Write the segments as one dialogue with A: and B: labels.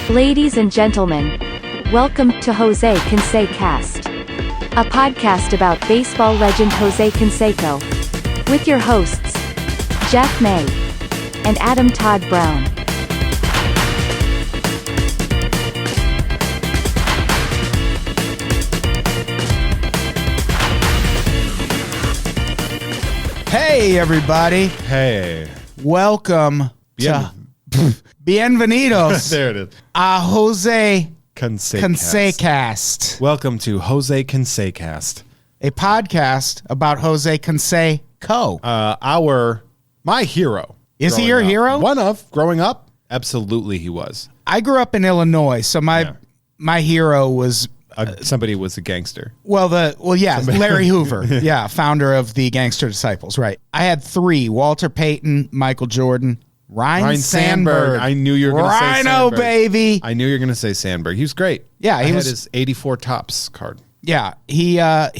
A: Ladies and gentlemen, welcome to Jose Cansecast, a podcast about baseball legend Jose Canseco, with your hosts, Jeff May and Adam Todd Brown.
B: Hey, everybody.
C: Hey.
B: Welcome to Bienvenidos
C: There it is.
B: a Jose
C: Cansecast.
B: Cansecast,
C: Welcome to Jose Cansecast.
B: a podcast about Jose Canseco.
C: My hero.
B: Is he
C: growing
B: your
C: up.
B: hero?
C: One of growing up? Absolutely he was.
B: I grew up in Illinois, so my hero was
C: Somebody was a gangster.
B: Larry Hoover, founder of the Gangster Disciples, right? I had three: Walter Payton, Michael Jordan, Ryan Sandberg.
C: I knew you were going to say
B: Rhino,
C: Sandberg.
B: baby.
C: I knew you were going to say Sandberg. He was great.
B: Yeah,
C: I
B: he
C: had
B: was
C: his 84 Tops card.
B: Yeah, he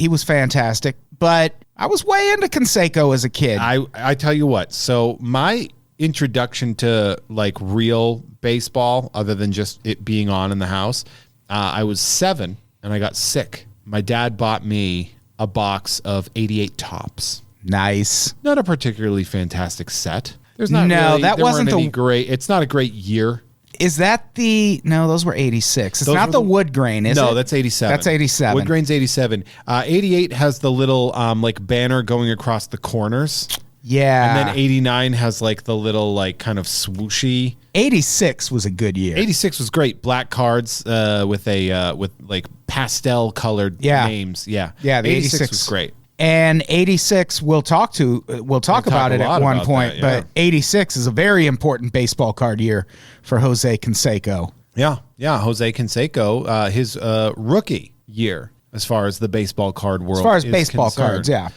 B: was fantastic, but I was way into Canseco as a kid.
C: I tell you what. So my introduction to like real baseball, other than just it being on in the house, I was 7 and I got sick. My dad bought me a box of 88 Tops.
B: Nice.
C: Not a particularly fantastic set. There's not
B: No,
C: really,
B: that
C: there
B: wasn't
C: weren't any
B: the-
C: great. It's not a great year.
B: Is that no, those were 86. It's
C: Those
B: not
C: were
B: the
C: the-
B: wood grain, is it?
C: No, that's 87.
B: That's 87.
C: Wood grain's 87. 88 has the little like banner going across the corners.
B: Yeah.
C: And then 89 has like the little like kind of swooshy.
B: 86 was a good year.
C: 86 was great. Black cards with like pastel colored names. Yeah.
B: Yeah, the
C: 86 was great.
B: And 86, we'll talk about it at one point, but 86 is a very important baseball card year for Jose Canseco.
C: Yeah. Jose Canseco, his rookie year as far as the baseball card world.
B: As far as
C: is
B: baseball
C: concerned.
B: cards, yeah.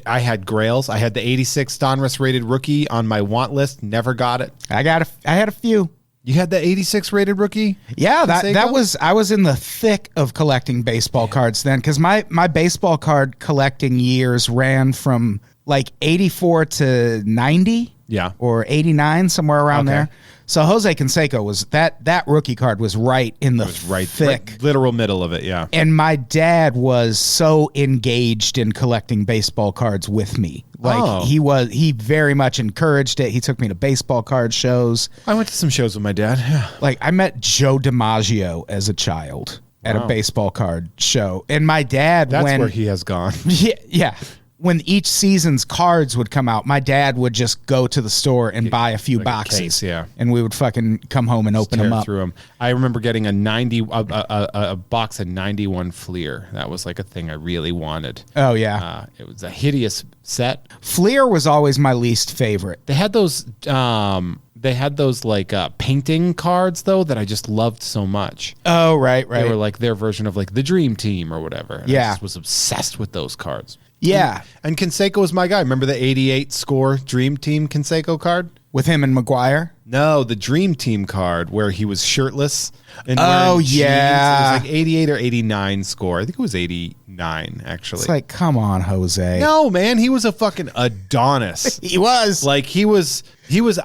C: I had Grails. I had the 86 Donruss rated rookie on my want list. Never got it.
B: I had a few.
C: You had the 86 rated rookie?
B: Yeah,
C: Canseco?
B: I was in the thick of collecting baseball cards then, because my baseball card collecting years ran from like 84 to 90.
C: Yeah.
B: Or 89, somewhere around there. So Jose Canseco was that rookie card was right in the thick.
C: Literal middle of it, yeah.
B: And my dad was so engaged in collecting baseball cards with me. Like he very much encouraged it. He took me to baseball card shows.
C: I went to some shows with my dad. Yeah.
B: Like I met Joe DiMaggio as a child at a baseball card show. And my dad,
C: That's where he has gone.
B: Yeah. When each season's cards would come out, my dad would just go to the store and buy a few boxes.
C: Case, yeah.
B: And we would fucking come home and open them up.
C: Through them. I remember getting a box of 91 Fleer. That was like a thing I really wanted.
B: Oh, yeah.
C: It was a hideous set.
B: Fleer was always my least favorite.
C: They had those like painting cards though that I just loved so much.
B: Oh, right.
C: They were like their version of like the Dream Team or whatever. And
B: Yeah.
C: I just was obsessed with those cards.
B: Yeah.
C: And Canseco was my guy. Remember the 88 score Dream Team Canseco card?
B: With him and McGuire?
C: No, the Dream Team card where he was shirtless and
B: Oh,
C: wearing jeans.
B: yeah.
C: It was like 88 or 89 score. I think it was 89 actually.
B: It's like, come on, Jose.
C: No, man, he was a fucking Adonis.
B: He was.
C: Like he was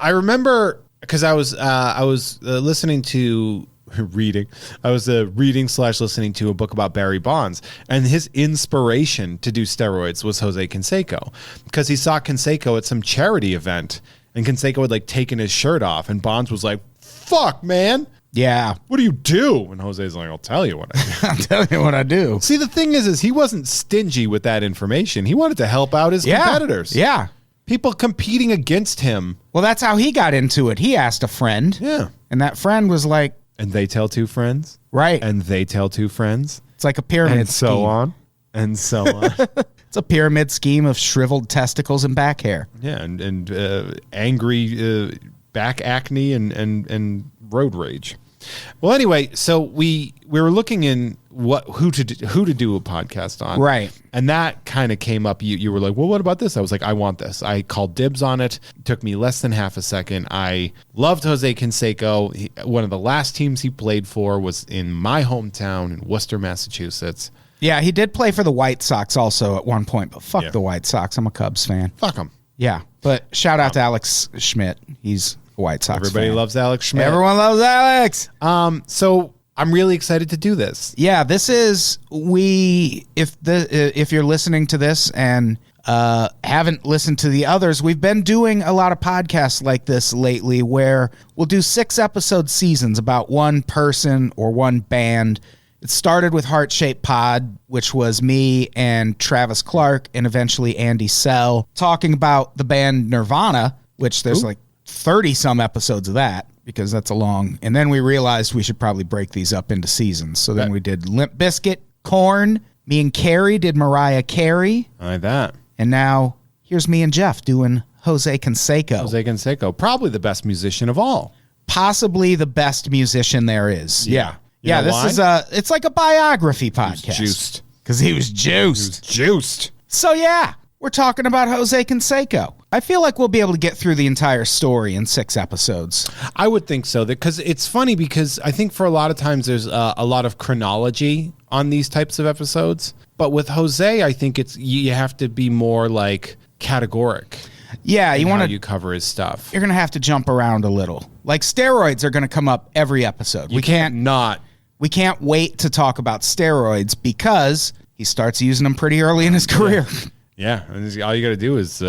C: I remember because I was listening to reading. I was reading/listening to a book about Barry Bonds, and his inspiration to do steroids was Jose Canseco because he saw Canseco at some charity event, and Canseco had like taken his shirt off, and Bonds was like, "Fuck, man,
B: Yeah.
C: what do you do?" And Jose's like, "I'll tell you what I do."
B: I'll tell you what I do.
C: See, the thing is he wasn't stingy with that information. He wanted to help out his competitors.
B: Yeah.
C: People competing against him.
B: Well, that's how he got into it. He asked a friend.
C: Yeah.
B: And that friend was like,
C: And they tell two friends.
B: right.
C: And they tell two friends.
B: It's like a pyramid
C: And
B: scheme.
C: so on. And so on.
B: It's a pyramid scheme of shriveled testicles and back hair.
C: Yeah. And angry back acne and road rage. Well, anyway, so we were looking in who to do a podcast on,
B: Right.
C: And that kind of came up. You were like, well, what about this? I was like, I want this. I called dibs on it. It took me less than half a second. I loved Jose Canseco. One of the last teams he played for was in my hometown in Worcester, Massachusetts.
B: Yeah, he did play for the White Sox also at one point, but fuck
C: Yeah.
B: the White Sox. I'm a Cubs fan.
C: Fuck him.
B: Yeah, but shout out to Alex Schmidt. He's a White Sox
C: Everybody
B: fan.
C: loves Alex Schmidt.
B: Everyone loves Alex.
C: So I'm really excited to do this.
B: Yeah, this is if you're listening to this and haven't listened to the others, we've been doing a lot of podcasts like this lately where we'll do 6-episode seasons about one person or one band. It started with Heart Shaped Pod, which was me and Travis Clark and eventually Andy Sell talking about the band Nirvana, which there's like 30 some episodes of that because that's a long. And then we realized we should probably break these up into seasons. So then we did Limp Bizkit, Korn. Me and Carrie did Mariah Carey.
C: I like that.
B: And now here's me and Jeff doing Jose Canseco.
C: Jose Canseco, probably the best musician of all.
B: Possibly the best musician there is.
C: Yeah. You
B: Yeah,
C: know
B: this
C: why?
B: it's like a biography podcast.
C: Juiced.
B: Because he was juiced.
C: Juiced.
B: So yeah, we're talking about Jose Canseco. I feel like we'll be able to get through the entire story in 6 episodes.
C: I would think so. Because it's funny because I think for a lot of times there's a lot of chronology on these types of episodes. But with Jose, I think you have to be more like categoric.
B: Yeah, you want to.
C: You cover his stuff.
B: You're going to have to jump around a little. Like steroids are going to come up every episode.
C: We can't not.
B: We can't wait to talk about steroids because he starts using them pretty early in his career.
C: Yeah, and all you got to do is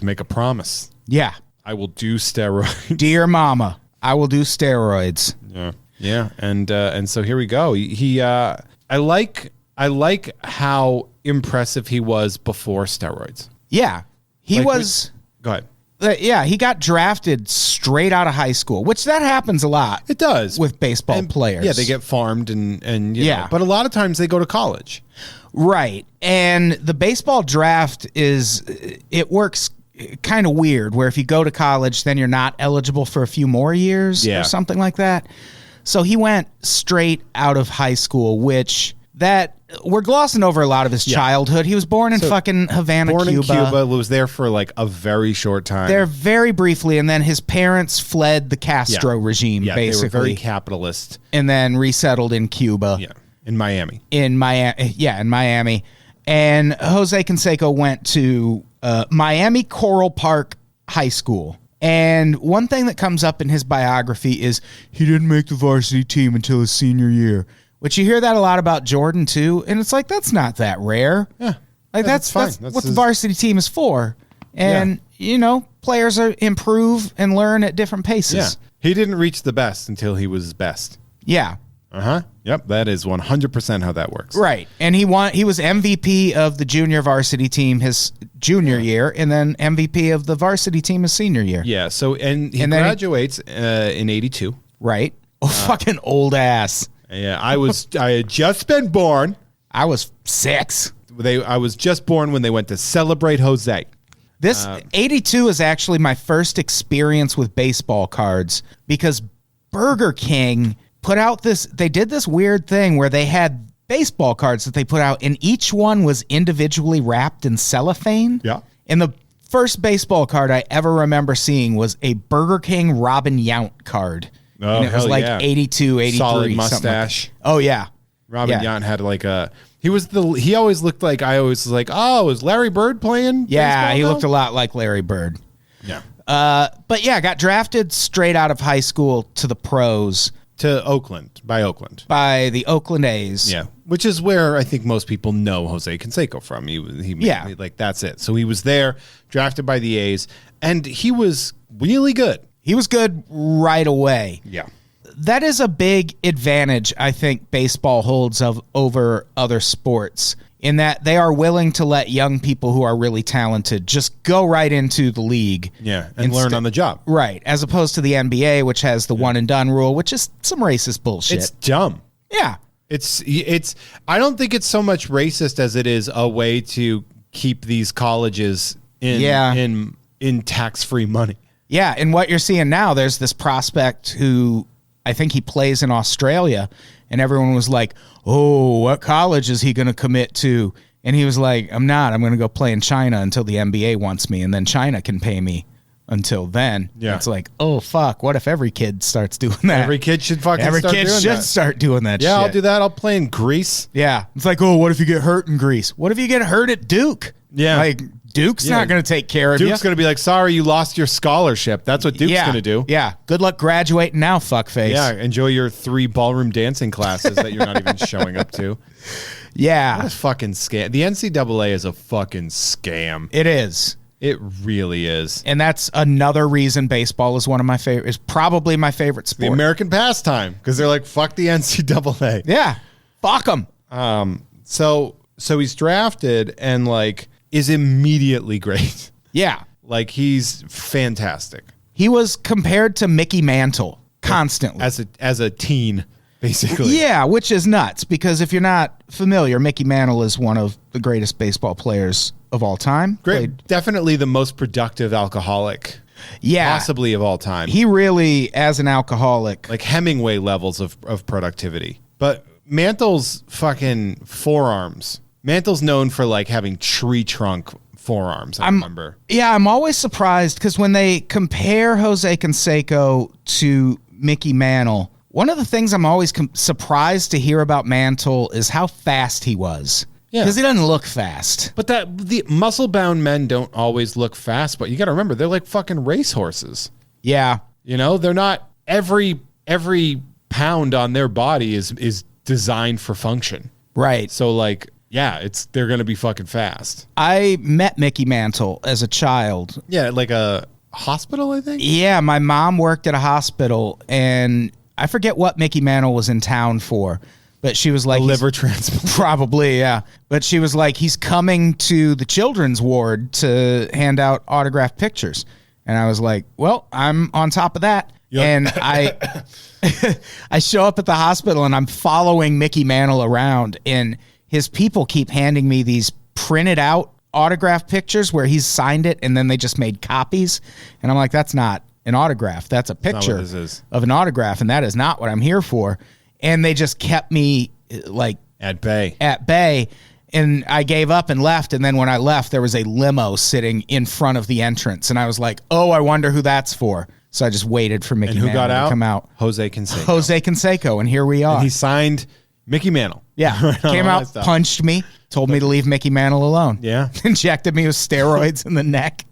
C: make a promise.
B: Yeah.
C: I will do steroids.
B: Dear mama, I will do steroids.
C: Yeah, and so here we go. I like how impressive he was before steroids.
B: Yeah. He was.
C: Go ahead.
B: Yeah, he got drafted straight out of high school, which that happens a lot.
C: It does
B: with baseball players.
C: Yeah, they get farmed and you know, but a lot of times they go to college.
B: Right. And the baseball draft it works kind of weird where if you go to college, then you're not eligible for a few more years or something like that. So he went straight out of high school, which we're glossing over a lot of his childhood. He was born in fucking Havana, Cuba.
C: In Cuba, was there for like a very short time.
B: There very briefly, and then his parents fled the Castro regime, basically.
C: They were very capitalist.
B: And then resettled in Cuba.
C: Yeah, in Miami.
B: In Miami. And Jose Canseco went to Miami Coral Park High School. And one thing that comes up in his biography is he didn't make the varsity team until his senior year. Which you hear that a lot about Jordan too, and it's like that's not that rare.
C: Yeah,
B: like that's what the varsity team is for, and you know players improve and learn at different paces.
C: Yeah, he didn't reach the best until he was best.
B: Yeah.
C: Yep, that is 100% how that works.
B: Right, and he was MVP of the junior varsity team his junior year, and then MVP of the varsity team his senior year.
C: Yeah. So he graduates in '82.
B: Right. Oh, fucking old ass.
C: Yeah, I had just been born.
B: I was 6.
C: I was just born when they went to celebrate Jose.
B: This 82 is actually my first experience with baseball cards because Burger King they did this weird thing where they had baseball cards that they put out and each one was individually wrapped in cellophane.
C: Yeah.
B: And the first baseball card I ever remember seeing was a Burger King Robin Yount card.
C: Oh,
B: and it was like 82, 83.
C: Solid mustache.
B: Like oh, yeah.
C: Robin Yount had like he always looked like, I always was like, oh, is Larry Bird playing?
B: Yeah, he looked a lot like Larry Bird.
C: Yeah.
B: But yeah, got drafted straight out of high school to the pros.
C: To Oakland. By
B: the Oakland A's.
C: Yeah. Which is where I think most people know Jose Canseco from. He like, that's it. So he was there, drafted by the A's, and he was really good.
B: He was good right away.
C: Yeah.
B: That is a big advantage I think baseball holds over other sports in that they are willing to let young people who are really talented just go right into the league.
C: Yeah, and learn on the job.
B: Right, as opposed to the NBA, which has the one and done rule, which is some racist bullshit.
C: It's dumb.
B: Yeah.
C: It's I don't think it's so much racist as it is a way to keep these colleges in tax-free money.
B: Yeah, and what you're seeing now, there's this prospect who I think he plays in Australia, and everyone was like, oh, what college is he going to commit to? And he was like, I'm not. I'm going to go play in China until the NBA wants me, and then China can pay me until then.
C: Yeah.
B: It's like, oh, fuck, what if every kid starts doing that?
C: Every kid should start doing that.
B: Start doing that shit.
C: Yeah, I'll do that. I'll play in Greece.
B: Yeah. It's like, oh, what if you get hurt in Greece? What if you get hurt at Duke?
C: Yeah.
B: Like, Duke's not going to take care of you.
C: Duke's going to be like, sorry, you lost your scholarship. That's what Duke's going to do.
B: Yeah. Good luck graduating now, fuckface.
C: Yeah. Enjoy your 3 ballroom dancing classes that you're not even showing up to.
B: Yeah.
C: What a fucking scam. The NCAA is a fucking scam.
B: It is.
C: It really is.
B: And that's another reason baseball is one of my favorite, is probably my favorite sport.
C: The American pastime, because they're like, fuck the NCAA.
B: Yeah. Fuck them.
C: So he's drafted and like is immediately great.
B: Yeah.
C: Like he's fantastic.
B: He was compared to Mickey Mantle constantly.
C: As a teen, basically.
B: Yeah, which is nuts because if you're not familiar, Mickey Mantle is one of the greatest baseball players of all time.
C: Great. Definitely the most productive alcoholic.
B: Yeah.
C: Possibly of all time.
B: He really, as an alcoholic.
C: Like Hemingway levels of productivity. But Mantle's fucking forearms. Mantle's known for like having tree trunk forearms, I remember. Yeah,
B: I'm always surprised because when they compare Jose Canseco to Mickey Mantle, one of the things I'm always surprised to hear about Mantle is how fast he was. Yeah. Because he doesn't look fast.
C: But the muscle-bound men don't always look fast, but you got to remember, they're like fucking racehorses.
B: Yeah.
C: You know, they're not, every pound on their body is designed for function.
B: Right.
C: So like, yeah, they're going to be fucking fast.
B: I met Mickey Mantle as a child.
C: Yeah, like a hospital, I think?
B: Yeah, my mom worked at a hospital, and I forget what Mickey Mantle was in town for, but she was like...
C: A liver transplant.
B: Probably, yeah. But she was like, he's coming to the children's ward to hand out autographed pictures. And I was like, well, I'm on top of that. Yep. And I show up at the hospital, and I'm following Mickey Mantle around, and his people keep handing me these printed out autograph pictures where he's signed it and then they just made copies. And I'm like, that's not an autograph. That's a picture of an autograph. And that is not what I'm here for. And they just kept me like
C: at bay.
B: And I gave up and left. And then when I left, there was a limo sitting in front of the entrance. And I was like, oh, I wonder who that's for. So I just waited for Mickey Mantle to come out.
C: Jose Canseco.
B: Jose Canseco. And here we are.
C: And he signed Mickey Mantle.
B: Yeah.
C: Right,
B: came out, punched me, told me to leave Mickey Mantle alone.
C: Yeah.
B: Injected me with steroids in the neck.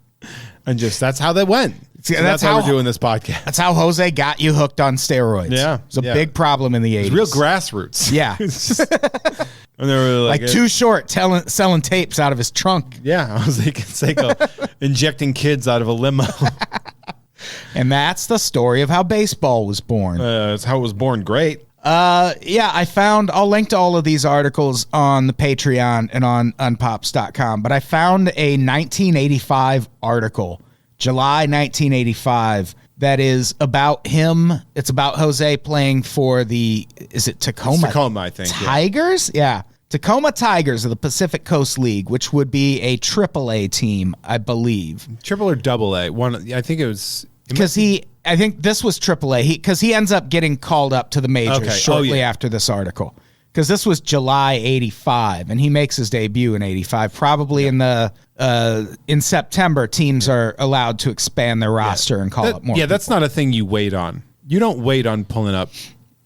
C: And that's how that went. So that's how we're doing this podcast.
B: That's how Jose got you hooked on steroids.
C: Yeah.
B: It was a big problem in the 80s.
C: It was real grassroots.
B: Yeah.
C: And they were
B: like Too Short selling tapes out of his trunk.
C: Yeah. Jose Canseco injecting kids out of a limo.
B: And that's the story of how baseball was born.
C: That's how it was born. Great.
B: Yeah, I'll link to all of these articles on the Patreon and on unpops.com, but I found a 1985 article, July 1985, that is about him. It's about Jose playing for is it Tacoma?
C: Tacoma, I think.
B: Tigers? Yeah. Tacoma Tigers of the Pacific Coast League, which would be a AAA team, I believe.
C: Triple or double A? I think it was...
B: Because I think this was AAA. Because he ends up getting called up to the majors shortly after this article. Because this was July 85, and he makes his debut in 85. Probably in September, teams are allowed to expand their roster and call up more.
C: Yeah, that's not a thing you wait on. You don't wait on pulling up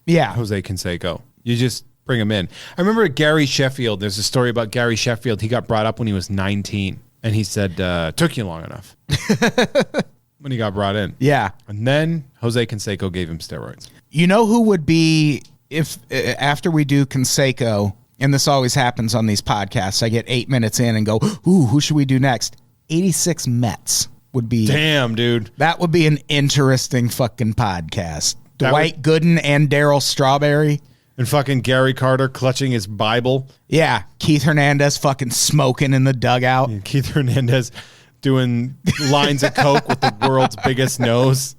C: Jose Canseco. You just bring him in. I remember Gary Sheffield. There's a story about Gary Sheffield. He got brought up when he was 19, and he said, took you long enough. When he got brought in.
B: Yeah.
C: And then Jose Canseco gave him steroids.
B: You know who would be, if after we do Canseco, and this always happens on these podcasts, I get 8 minutes in and go, ooh, who should we do next? 86 Mets would be.
C: Damn, dude.
B: That would be an interesting fucking podcast. Dwight Gooden and Darryl Strawberry.
C: And fucking Gary Carter clutching his Bible.
B: Yeah. Keith Hernandez fucking smoking in the dugout.
C: And Keith Hernandez doing lines of coke with the world's biggest nose.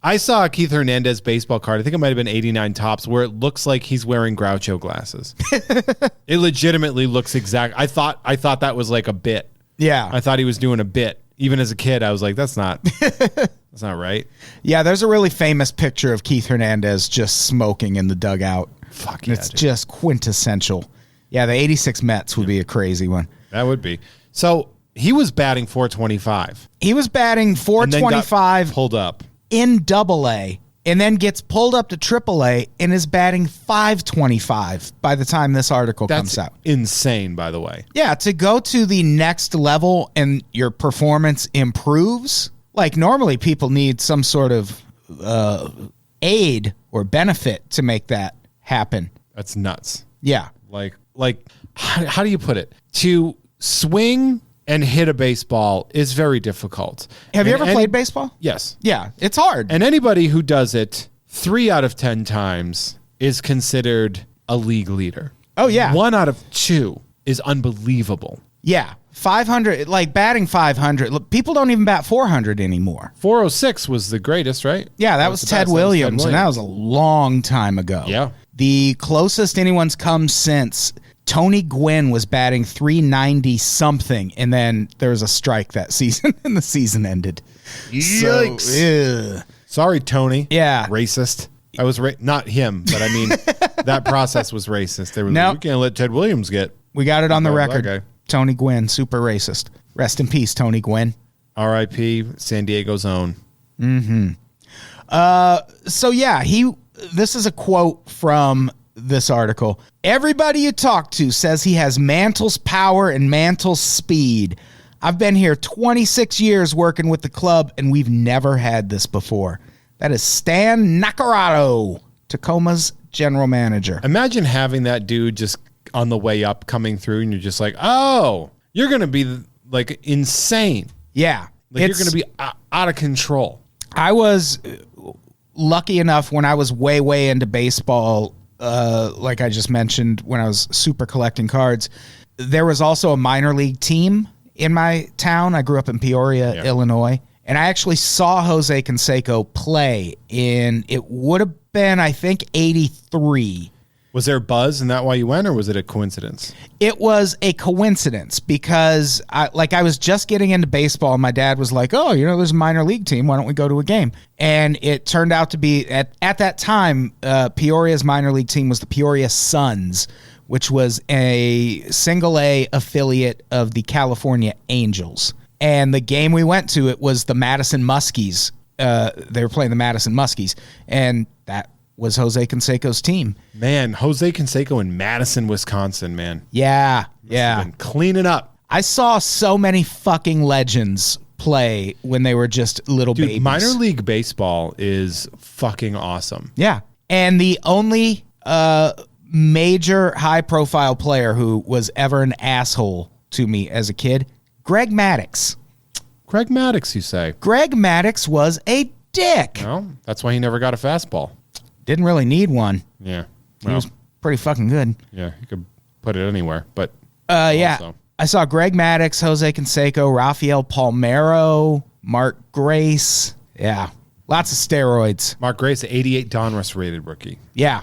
C: I saw a Keith Hernandez baseball card. I think it might have been 89 Topps, where it looks like he's wearing Groucho glasses. It legitimately looks exact. I thought that was like a bit.
B: Yeah.
C: I thought he was doing a bit. Even as a kid, I was like, that's not right.
B: Yeah, there's a really famous picture of Keith Hernandez just smoking in the dugout.
C: Fuck yeah,
B: it's just quintessential. Yeah, the 86 Mets would be a crazy one.
C: That would be. So he was batting 425.
B: He was batting
C: And then got
B: 425
C: pulled up.
B: in Double-A, and then gets pulled up to Triple-A and is batting 525 by the time this article comes
C: That's
B: out.
C: insane, by the way.
B: Yeah, to go to the next level and your performance improves. Like normally people need some sort of aid or benefit to make that happen.
C: That's nuts.
B: Yeah.
C: Like how do you put it? To swing and hit a baseball is very difficult.
B: Have you
C: And
B: ever played baseball?
C: Yes.
B: Yeah, it's hard.
C: And anybody who does it 3 out of 10 times is considered a league leader.
B: Oh, yeah.
C: 1 out of 2 is unbelievable.
B: Yeah. 500, like batting 500. Look, people don't even bat 400 anymore.
C: 406 was the greatest, right?
B: Yeah, that was
C: the
B: Ted
C: best.
B: Williams, and that was a long time ago.
C: Yeah.
B: The closest anyone's come since, Tony Gwynn was batting 390 something, and then there was a strike that season, and the season ended.
C: Yikes.
B: So,
C: Sorry, Tony.
B: Yeah.
C: Racist. I was not him, but I mean, that process was racist. They were
B: Nope.
C: like, you can't let Ted Williams get.
B: we got it on the
C: Okay,
B: record.
C: okay.
B: Tony Gwynn, super racist. Rest in peace, Tony Gwynn.
C: R.I.P. San Diego's own.
B: So yeah, this is a quote from this article. Everybody you talk to says he has Mantle's power and Mantle's speed. I've been here 26 years working with the club, and we've never had this before. That is Stan Nacarado, Tacoma's general manager.
C: Imagine having that dude just on the way up coming through, and you're just like, oh, you're going to be like insane.
B: Yeah.
C: Like you're going to be out of control.
B: I was lucky enough when I was way into baseball, like I just mentioned, when I was super collecting cards, there was also a minor league team in my town. I grew up in Peoria, Illinois, and I actually saw Jose Canseco play in, it would have been, I think, 83.
C: Was there buzz, and that why you went, or was it a coincidence?
B: It was a coincidence because I was just getting into baseball, and my dad was like, oh, there's a minor league team. Why don't we go to a game? And it turned out to be, at that time, Peoria's minor league team was the Peoria Suns, which was a single-A affiliate of the California Angels. And the game we went to, it was the Madison Muskies. They were playing the Madison Muskies, and that was Jose Canseco's team.
C: Man, Jose Canseco in Madison, Wisconsin, man.
B: Yeah.
C: Been cleaning up.
B: I saw so many fucking legends play when they were just little
C: Dude,
B: babies.
C: minor league baseball is fucking awesome.
B: Yeah. And the only major high-profile player who was ever an asshole to me as a kid, Greg Maddux.
C: Craig Maddox, you say?
B: Greg Maddux was a dick.
C: No, that's why he never got a fastball.
B: Didn't really need one.
C: Yeah.
B: He
C: Well,
B: was pretty fucking good.
C: yeah, you could put it anywhere, but
B: Yeah.
C: also.
B: I saw Greg Maddux, Jose Canseco, Rafael Palmeiro, Mark Grace. Yeah. Lots of steroids.
C: Mark Grace, 88 Donruss rated rookie.
B: Yeah.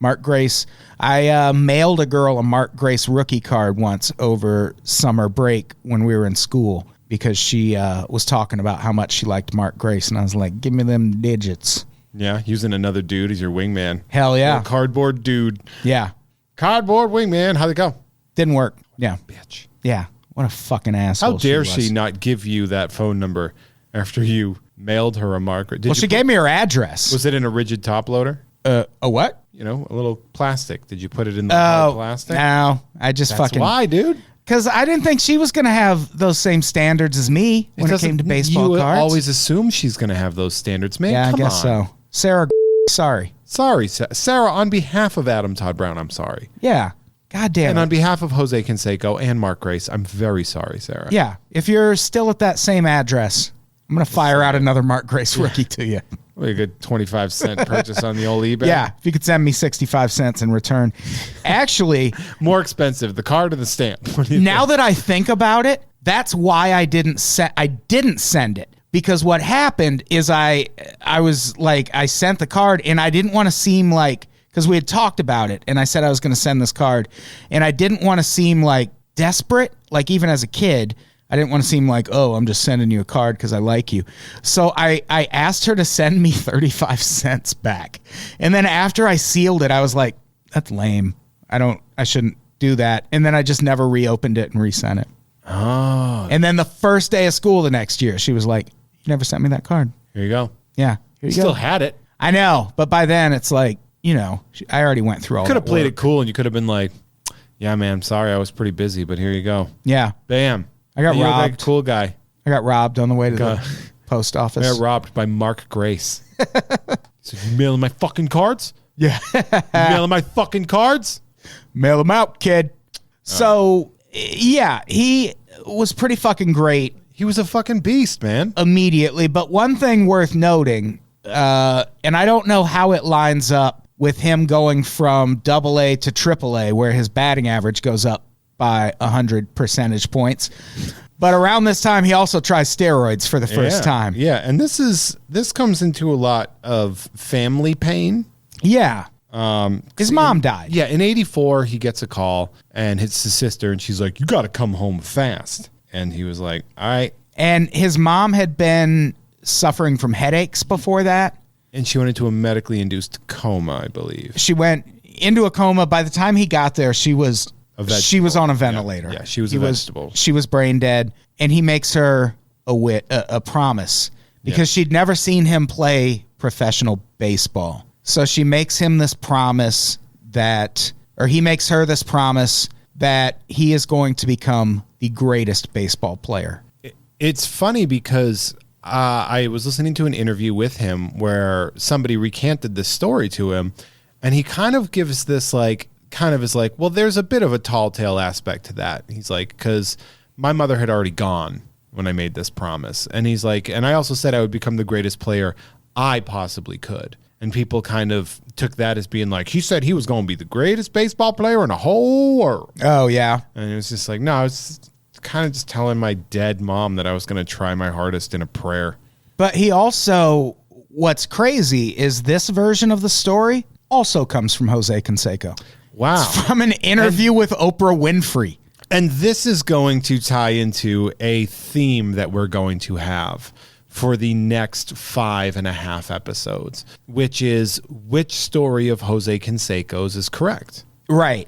B: Mark Grace. I mailed a girl a Mark Grace rookie card once over summer break when we were in school because she was talking about how much she liked Mark Grace. And I was like, give me them digits.
C: Yeah, using another dude as your wingman.
B: Hell yeah.
C: Little cardboard dude.
B: Yeah.
C: Cardboard wingman. How'd it go?
B: Didn't work. Yeah.
C: Bitch.
B: Yeah. What a fucking asshole.
C: How dare
B: was.
C: she not give you that phone number after you mailed her a marker?
B: Well, she gave me her address.
C: Was it in a rigid top loader?
B: A what?
C: A little plastic. Did you put it in the hard plastic?
B: No. I just
C: That's
B: fucking.
C: why, dude.
B: Because I didn't think she was going to have those same standards as me when it came to baseball
C: you
B: cards.
C: always assume she's going to have those standards, man.
B: Yeah,
C: Come
B: I guess
C: on.
B: so. Sarah, sorry.
C: Sorry, Sarah. On behalf of Adam Todd Brown, I'm sorry.
B: Yeah. God damn
C: And
B: it.
C: on behalf of Jose Canseco and Mark Grace, I'm very sorry, Sarah.
B: Yeah. If you're still at that same address, I'm going to fire out another Mark Grace rookie to you.
C: A good 25-cent purchase on the old eBay.
B: Yeah. If you could send me 65 cents in return. Actually,
C: More expensive, the card or the stamp? What do you
B: now
C: think?
B: that I think about it, that's why I didn't send it. Because what happened is I was like, I sent the card and I didn't want to seem like, because we had talked about it and I said I was going to send this card and I didn't want to seem like desperate. Like even as a kid, I didn't want to seem like, oh, I'm just sending you a card because I like you. So I asked her to send me 35 cents back. And then after I sealed it, I was like, that's lame. I shouldn't do that. And then I just never reopened it and resent it.
C: Oh.
B: And then the first day of school the next year, she was like, "You never sent me that card."
C: Here you go.
B: Yeah, here you
C: Still
B: go.
C: had it.
B: I know, but by then it's like, I already went through all.
C: Could have
B: that
C: played
B: work.
C: it cool, and you could have been like, "Yeah, man, sorry, I was pretty busy, but here you go."
B: Yeah,
C: Bam.
B: I got
C: You look like
B: robbed.
C: a cool guy.
B: I got robbed on the way to the post
C: I
B: office.
C: got robbed by Mark Grace. So you mailing my fucking cards?
B: Yeah,
C: You mailing my fucking cards?
B: mail them out, kid. So yeah, he was pretty fucking great
C: He was a fucking beast, man.
B: immediately. But one thing worth noting, and I don't know how it lines up with him going from AA to AAA, where his batting average goes up by 100 percentage points. But around this time, he also tries steroids for the first time.
C: Yeah, and this comes into a lot of family pain.
B: Yeah. His mom died.
C: Yeah, in 84, he gets a call, and it's his sister, and she's like, "You got to come home fast." And he was like, "All right."
B: And his mom had been suffering from headaches before that.
C: And she went into a medically induced coma, I believe.
B: She went into a coma. By the time he got there, she was on a ventilator.
C: Yeah, she was a vegetable.
B: She was brain dead, and he makes her a promise because she'd never seen him play professional baseball. So she makes him this promise he makes her this promise that he is going to become the greatest baseball player.
C: It's funny because I was listening to an interview with him where somebody recanted this story to him, and he kind of gives this is like, well, there's a bit of a tall tale aspect to that. He's like, because my mother had already gone when I made this promise. And he's like, and I also said I would become the greatest player I possibly could. And people kind of took that as being like, he said he was going to be the greatest baseball player in the whole world.
B: Oh, yeah.
C: And it was just like, no, I was kind of just telling my dead mom that I was going to try my hardest in a prayer.
B: But he also, what's crazy is this version of the story also comes from Jose Canseco.
C: Wow.
B: It's from an interview with Oprah Winfrey.
C: And this is going to tie into a theme that we're going to have for the next 5.5 episodes, which is which story of Jose Canseco's is correct.
B: Right.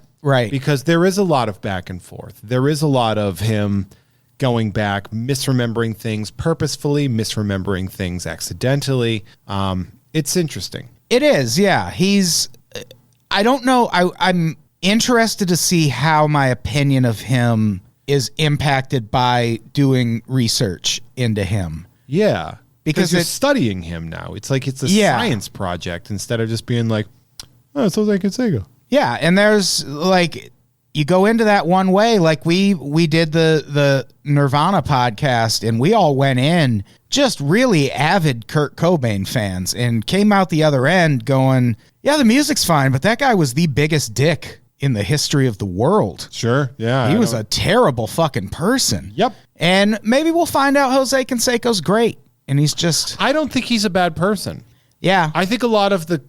C: Because there is a lot of back and forth. There is a lot of him going back, misremembering things purposefully, misremembering things accidentally. It's interesting.
B: It is, yeah. I don't know. I'm interested to see how my opinion of him is impacted by doing research into him.
C: Yeah.
B: Because
C: you're studying him now. It's like it's a science project instead of just being like, oh, it's Jose Canseco.
B: Yeah, and there's like you go into that one way, like we did the Nirvana podcast, and we all went in just really avid Kurt Cobain fans and came out the other end going, yeah, the music's fine, but that guy was the biggest dick in the history of the world.
C: Sure, yeah.
B: He was a terrible fucking person.
C: Yep.
B: And maybe we'll find out Jose Canseco's great, and he's just...
C: I don't think he's a bad person.
B: Yeah.
C: I think a lot of the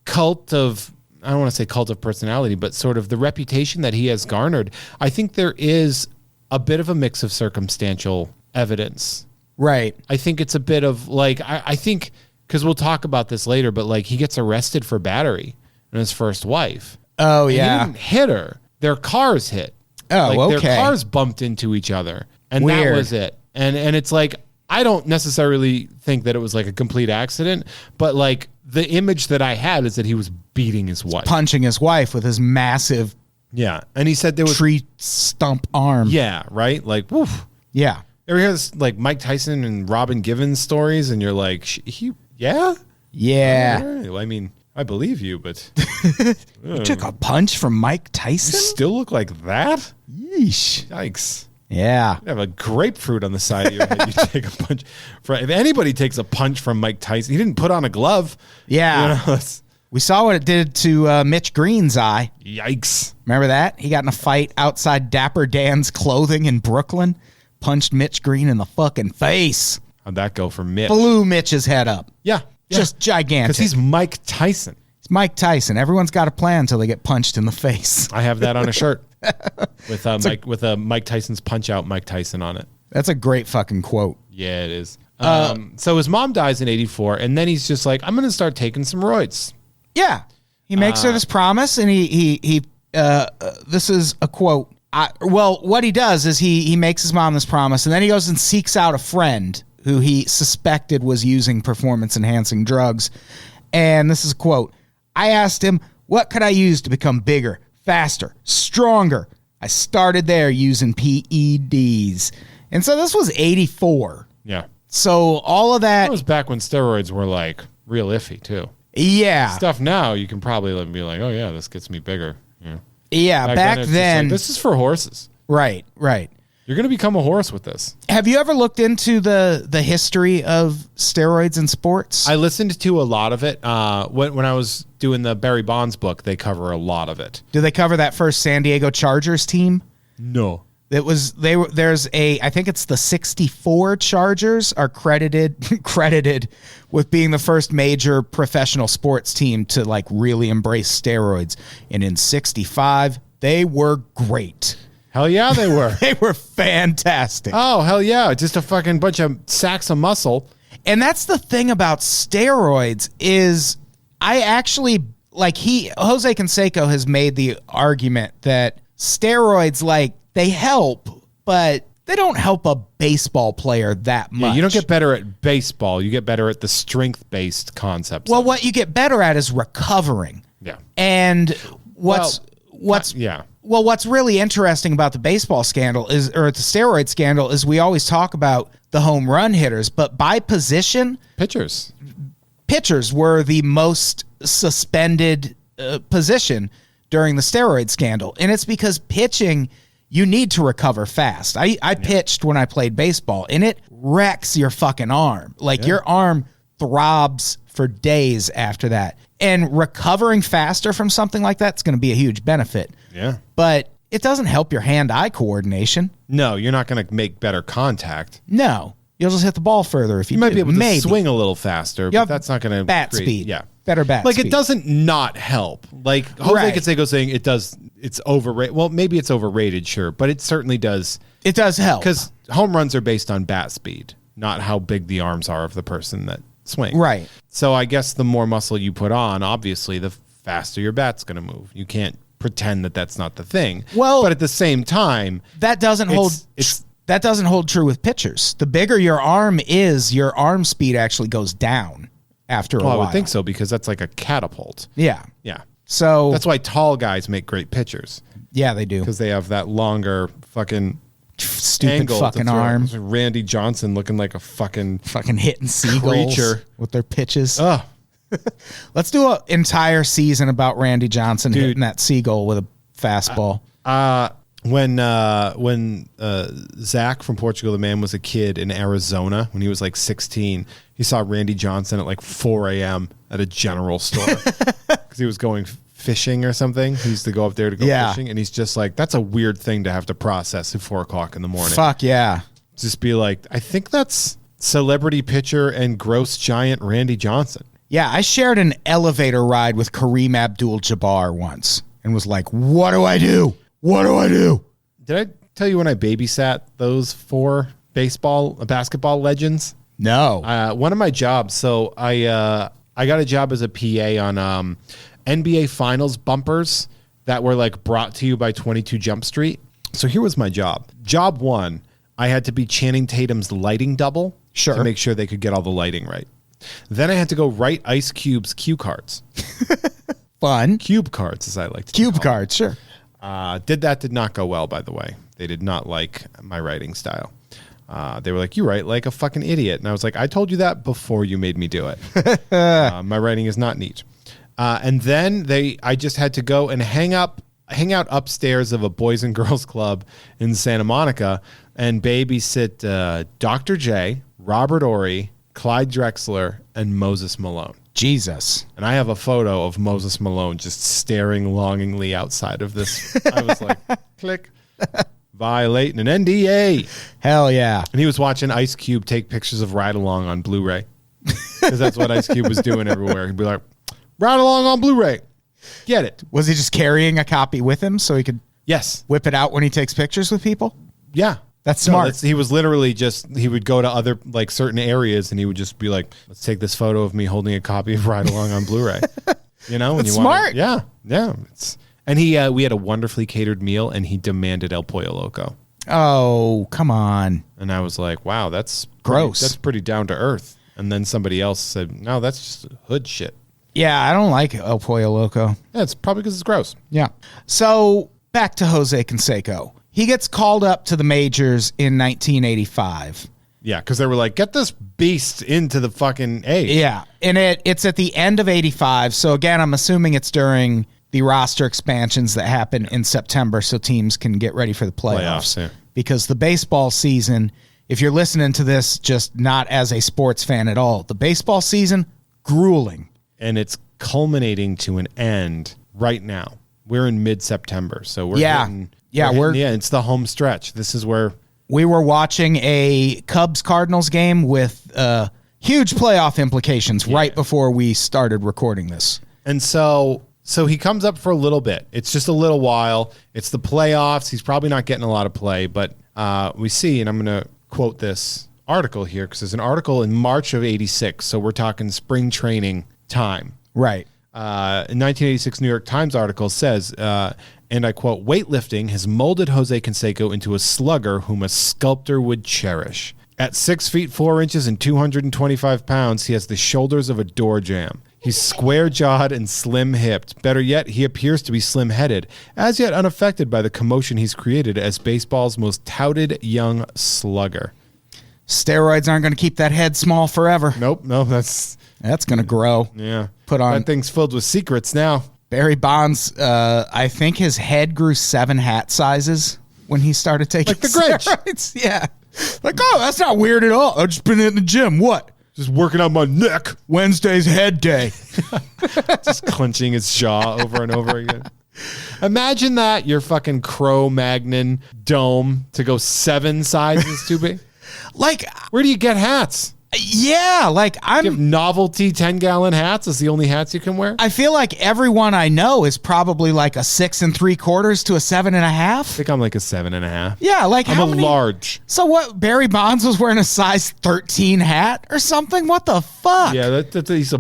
C: cult of... I don't want to say cult of personality, but sort of the reputation that he has garnered, I think there is a bit of a mix of circumstantial evidence.
B: Right.
C: I think it's a bit of like, I think, because we'll talk about this later, but like he gets arrested for battery on his first wife.
B: Oh,
C: And
B: yeah.
C: he didn't hit her. Their cars hit.
B: Oh,
C: like,
B: okay.
C: Their cars bumped into each other. And
B: Weird.
C: that was it. And it's like, I don't necessarily think that it was like a complete accident, but like the image that I had is that he was beating his wife.
B: Punching his wife with his massive
C: Yeah. And he said there was
B: tree stump arm.
C: Yeah, right? Like, woof.
B: Yeah.
C: Ever hear this like Mike Tyson and Robin Givens stories and you're like, yeah?
B: Yeah.
C: All right. Well, I mean, I believe you, but
B: You took a punch from Mike
C: you
B: Tyson?
C: still look like that?
B: Yeesh.
C: Yikes.
B: Yeah.
C: You have a grapefruit on the side of your head. You take a punch. If anybody takes a punch from Mike Tyson, he didn't put on a glove.
B: Yeah.
C: You know, it's-
B: We saw what it did to Mitch Green's eye.
C: yikes.
B: Remember that? He got in a fight outside Dapper Dan's clothing in Brooklyn, punched Mitch Green in the fucking face,
C: How'd that go for Mitch?
B: blew Mitch's head up.
C: Yeah.
B: Just gigantic.
C: Because he's Mike Tyson.
B: It's Mike Tyson. Everyone's got a plan until they get punched in the face.
C: I have that on a shirt with Mike Tyson's Punch Out Mike Tyson on it.
B: That's a great fucking quote.
C: Yeah, it is. So his mom dies in 84, and then he's just like, I'm going to start taking some roids.
B: Yeah. He makes her this promise, and he this is a quote. Well, what he does is he makes his mom this promise, and then he goes and seeks out a friend who he suspected was using performance-enhancing drugs. And this is a quote. I asked him, what could I use to become bigger, faster, stronger? I started there using PEDs. And so this was 84.
C: Yeah.
B: So all of that.
C: That was back when steroids were like real iffy too.
B: Yeah.
C: Stuff now you can probably be like, oh yeah, this gets me bigger. Yeah.
B: Yeah. Back
C: it's
B: then.
C: Like, this is for horses.
B: Right.
C: You're going to become a horse with this.
B: Have you ever looked into the history of steroids in sports?
C: I listened to a lot of it. When I was doing the Barry Bonds book, they cover a lot of it.
B: Do they cover that first San Diego Chargers team?
C: No.
B: There's I think it's the 64 Chargers are credited with being the first major professional sports team to like really embrace steroids. And in 65, they were great.
C: Hell yeah, they were.
B: They were fantastic.
C: Oh, hell yeah. Just a fucking bunch of sacks of muscle.
B: And that's the thing about steroids is I actually Jose Canseco has made the argument that steroids, like, they help, but they don't help a baseball player that much.
C: Yeah, you don't get better at baseball. You get better at the strength-based concepts.
B: What you get better at is recovering.
C: Yeah.
B: And what's really interesting about the baseball scandal or the steroid scandal is we always talk about the home run hitters, but by position, pitchers were the most suspended position during the steroid scandal. And it's because pitching, you need to recover fast. I pitched when I played baseball, and it wrecks your fucking arm. Like, your arm throbs for days after that. And recovering faster from something like that's going to be a huge benefit.
C: Yeah.
B: But it doesn't help your hand-eye coordination.
C: No, you're not going to make better contact.
B: No. You'll just hit the ball further if you
C: might be able to swing a little faster, but that's not going to
B: bat speed.
C: Yeah.
B: Better bat speed.
C: Like, it doesn't not help. Like, Jose Canseco saying it does, it's overrated. Well, maybe it's overrated, sure, but it certainly does.
B: It does help.
C: Because home runs are based on bat speed, not how big the arms are of the person that swings.
B: Right.
C: So I guess the more muscle you put on, obviously, the faster your bat's going to move. You can't pretend that that's not the thing.
B: Well,
C: but at the same time,
B: that doesn't hold true with pitchers. The bigger your arm is, your arm speed actually goes down after a while.
C: I would think so, because that's like a catapult.
B: Yeah.
C: Yeah.
B: So
C: that's why tall guys make great pitchers.
B: Yeah, they do.
C: Because they have that longer fucking
B: stupid fucking arm.
C: Randy Johnson looking like a fucking
B: hitting seagulls with their pitches.
C: Oh.
B: Let's do an entire season about Randy Johnson hitting that seagull with a fastball.
C: When Zach from Portugal the Man was a kid in Arizona, when he was like 16, he saw Randy Johnson at like 4 a.m. at a general store because he was going fishing or something. He used to go up there to go fishing, and he's just like, that's a weird thing to have to process at 4 o'clock in the morning.
B: Fuck yeah.
C: Just be like, I think that's celebrity pitcher and gross giant Randy Johnson.
B: Yeah, I shared an elevator ride with Kareem Abdul-Jabbar once and was like, what do I do? What do I do?
C: Did I tell you when I babysat those 4 basketball legends?
B: No.
C: One of my jobs. So I got a job as a PA on NBA Finals bumpers that were like brought to you by 22 Jump Street. So here was my job. Job 1, I had to be Channing Tatum's lighting double to make sure they could get all the lighting right. Then I had to go write Ice Cube's cue cards.
B: Fun.
C: Cube cards, as I like to
B: call them. Cards, sure.
C: Did not go well, by the way. They did not like my writing style. They were like, you write like a fucking idiot. And I was like, I told you that before you made me do it. My writing is not neat. And then I just had to go and hang out upstairs of a Boys and Girls Club in Santa Monica and babysit Dr. J, Robert Horry, Clyde Drexler, and Moses Malone.
B: Jesus.
C: And I have a photo of Moses Malone just staring longingly outside of this. I was like, click, violating an NDA.
B: Hell yeah.
C: And he was watching Ice Cube take pictures of Ride Along on Blu-ray. Because that's what Ice Cube was doing everywhere. He'd be like, Ride Along on Blu-ray. Get it.
B: Was he just carrying a copy with him so he could whip it out when he takes pictures with people?
C: Yeah.
B: That's smart.
C: He was literally he would go to other like certain areas and he would just be like, let's take this photo of me holding a copy of Ride Along on Bluray. You know,
B: that's smart.
C: Yeah. And we had a wonderfully catered meal, and he demanded El Pollo Loco.
B: Oh, come on.
C: And I was like, wow, that's
B: Gross.
C: That's pretty down to earth. And then somebody else said, no, that's just hood shit.
B: Yeah, I don't like El Pollo Loco.
C: Yeah, it's probably because it's gross.
B: Yeah. So back to Jose Canseco. He gets called up to the majors in 1985.
C: Yeah, because they were like, get this beast into the fucking A.
B: Yeah, and it's at the end of 85. So again, I'm assuming it's during the roster expansions that happen in September so teams can get ready for the playoffs.
C: Yeah.
B: Because the baseball season, if you're listening to this just not as a sports fan at all, the baseball season, grueling.
C: And it's culminating to an end right now. We're in mid-September, so we're it's the home stretch. This is where
B: we were watching a Cubs-Cardinals game with huge playoff implications right before we started recording this.
C: And so he comes up for a little bit. It's just a little while. It's the playoffs. He's probably not getting a lot of play, but we see, and I'm going to quote this article here because there's an article in March of 86, so we're talking spring training time.
B: Right.
C: In 1986 New York Times article says, and I quote, weightlifting has molded Jose Canseco into a slugger whom a sculptor would cherish. At 6 feet 4 inches and 225 pounds, he has the shoulders of a door jamb. He's square-jawed and slim-hipped. Better yet, he appears to be slim-headed, as yet unaffected by the commotion he's created as baseball's most touted young slugger.
B: Steroids aren't going to keep that head small forever.
C: Nope, that's
B: going to grow.
C: Yeah.
B: That
C: thing's filled with secrets now.
B: Barry Bonds, I think his head grew 7 hat sizes when he started taking
C: like the Grinch.
B: Steroids. Yeah. Like, oh, that's not weird at all. I've just been in the gym. What?
C: Just working on my neck.
B: Wednesday's head day.
C: Just clenching his jaw over and over again. Imagine that, your fucking Cro-Magnon dome to go 7 sizes too big.
B: Like,
C: where do you get hats?
B: Yeah, like
C: you have novelty 10-gallon hats as the only hats you can wear.
B: I feel like everyone I know is probably like a 6 3/4 to a 7.5.
C: I think I'm like a 7.5.
B: Yeah, like
C: I'm large.
B: So what? Barry Bonds was wearing a size 13 hat or something? What the fuck?
C: Yeah, he's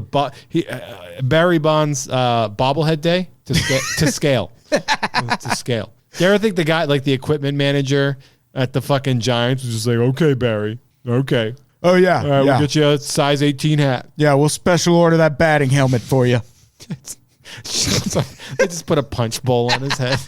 C: Barry Bonds bobblehead day to scale. To scale. Do you ever think the guy, like the equipment manager at the fucking Giants, was just like, okay, Barry, okay.
B: Oh, yeah.
C: All right, we'll get you a size 18 hat.
B: Yeah, we'll special order that batting helmet for you.
C: They just put a punch bowl on his head.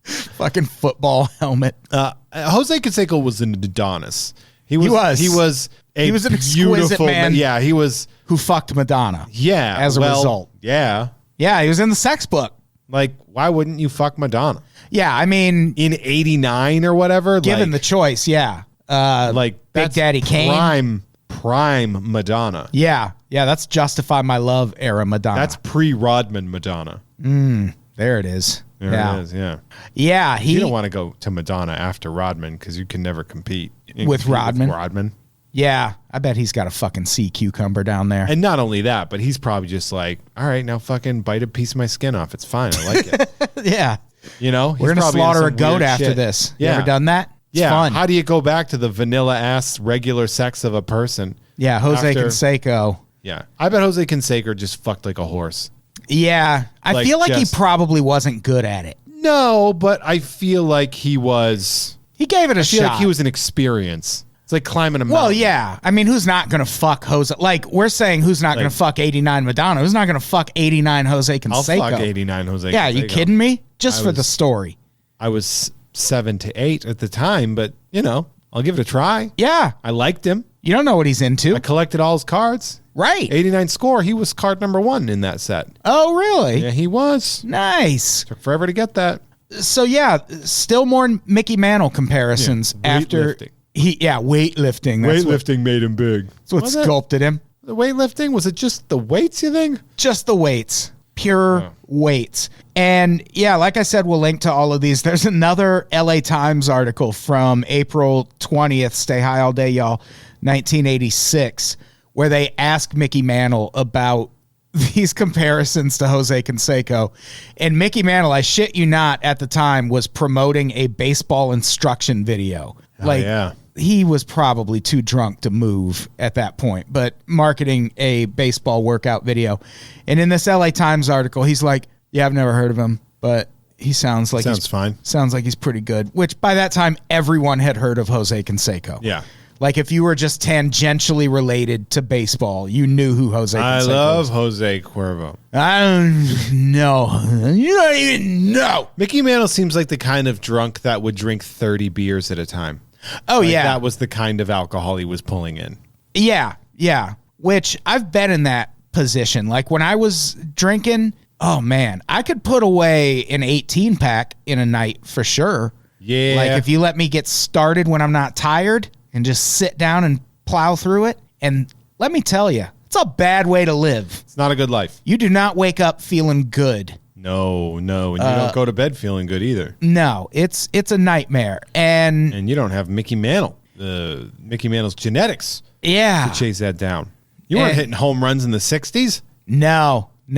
B: Fucking football helmet.
C: Jose Canseco was an Adonis. He was
B: an exquisite man.
C: Yeah, he was.
B: Who fucked Madonna.
C: Yeah.
B: As a result.
C: Yeah.
B: Yeah, he was in the sex book.
C: Like, why wouldn't you fuck Madonna?
B: Yeah, I mean.
C: In 89 or whatever?
B: Given the choice, yeah.
C: Like
B: Big Daddy Kane.
C: Prime Madonna.
B: Yeah. Yeah, that's Justify My Love era Madonna.
C: That's pre-Rodman Madonna.
B: There it is.
C: There it is, yeah.
B: Yeah.
C: You don't want to go to Madonna after Rodman because you can never compete.
B: With Rodman?
C: With Rodman.
B: Yeah. I bet he's got a fucking sea cucumber down there.
C: And not only that, but he's probably just like, all right, now fucking bite a piece of my skin off. It's fine. I like it.
B: Yeah.
C: You know?
B: We're going to slaughter a goat after this.
C: Yeah.
B: You ever done that? It's fun.
C: How do you go back to the vanilla-ass regular sex of a person?
B: Yeah, Jose Canseco.
C: Yeah. I bet Jose Canseco just fucked like a horse.
B: Yeah. I feel like he probably wasn't good at it.
C: No, but I feel like he was.
B: He gave it a shot.
C: I feel like he was an experience. It's like climbing a mountain.
B: Well, yeah. I mean, who's not going to fuck Jose? Like, we're saying who's not going to fuck 89 Madonna? Who's not going to fuck 89 Jose Canseco?
C: I'll fuck 89 Jose Canseco.
B: Yeah, you kidding me? Just for the story.
C: I was 7 to 8 at the time, but, you know, I'll give it a try.
B: Yeah.
C: I liked him.
B: You don't know what he's into.
C: I collected all his cards.
B: Right.
C: 89 score. He was card number 1 in that set.
B: Oh, really?
C: Yeah, he was.
B: Nice.
C: Took forever to get that.
B: So, yeah, still more Mickey Mantle comparisons after.
C: Weightlifting.
B: Weightlifting.
C: Weightlifting made him big.
B: That's what sculpted him.
C: The weightlifting? Was it just the weights, you think?
B: Just the weights. Pure weights. And yeah, like I said, we'll link to all of these. There's another LA Times article from April 20th, stay high all day, y'all, 1986, where they ask Mickey Mantle about these comparisons to Jose Canseco. And Mickey Mantle, I shit you not, at the time was promoting a baseball instruction video. He was probably too drunk to move at that point, but marketing a baseball workout video. And in this LA Times article, he's like, yeah, I've never heard of him, but He sounds like
C: Sounds fine.
B: Sounds like he's pretty good. Which by that time, everyone had heard of Jose Canseco.
C: Yeah.
B: Like if you were just tangentially related to baseball, you knew who Jose Canseco
C: I
B: was.
C: love Jose Cuervo.
B: I don't know. You don't even know.
C: Mickey Mantle seems like the kind of drunk that would drink 30 beers at a time.
B: Oh,
C: Like,
B: yeah.
C: That was the kind of alcohol he was pulling in.
B: Yeah, yeah. Which I've been in that position. Like when I was drinking, oh man, I could put away an 18 pack in a night for sure.
C: Yeah.
B: Like if you let me get started when I'm not tired and just sit down and plow through it. And let me tell you, it's a bad way to live.
C: It's not a good life.
B: You do not wake up feeling good.
C: No. And you don't go to bed feeling good either.
B: No, it's a nightmare. And
C: you don't have Mickey Mantle. Mickey Mantle's genetics
B: yeah.
C: to chase that down. You weren't hitting home runs in the 60s?
B: No.
C: You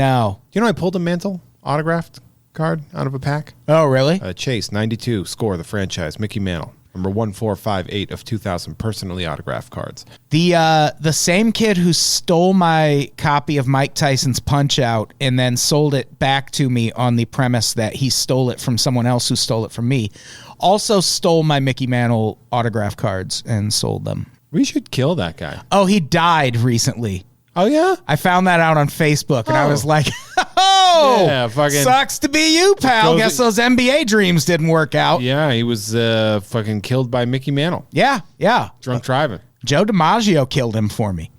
C: know, I pulled a Mantle autographed card out of a pack.
B: Oh, really?
C: Chase, 92, score, the franchise, Mickey Mantle. Number 1458 of 2,000 personally autographed cards.
B: The same kid who stole my copy of Mike Tyson's Punch-Out and then sold it back to me on the premise that he stole it from someone else who stole it from me also stole my Mickey Mantle autograph cards and sold them.
C: We should kill that guy.
B: Oh, he died recently.
C: Oh, yeah?
B: I found that out on Facebook, and I was like, oh,
C: Yeah, fucking-
B: sucks to be you, pal.
C: Goes-
B: Guess those NBA dreams didn't work out.
C: Yeah, he was fucking killed by Mickey Mantle.
B: Yeah.
C: Drunk driving.
B: Joe DiMaggio killed him for me.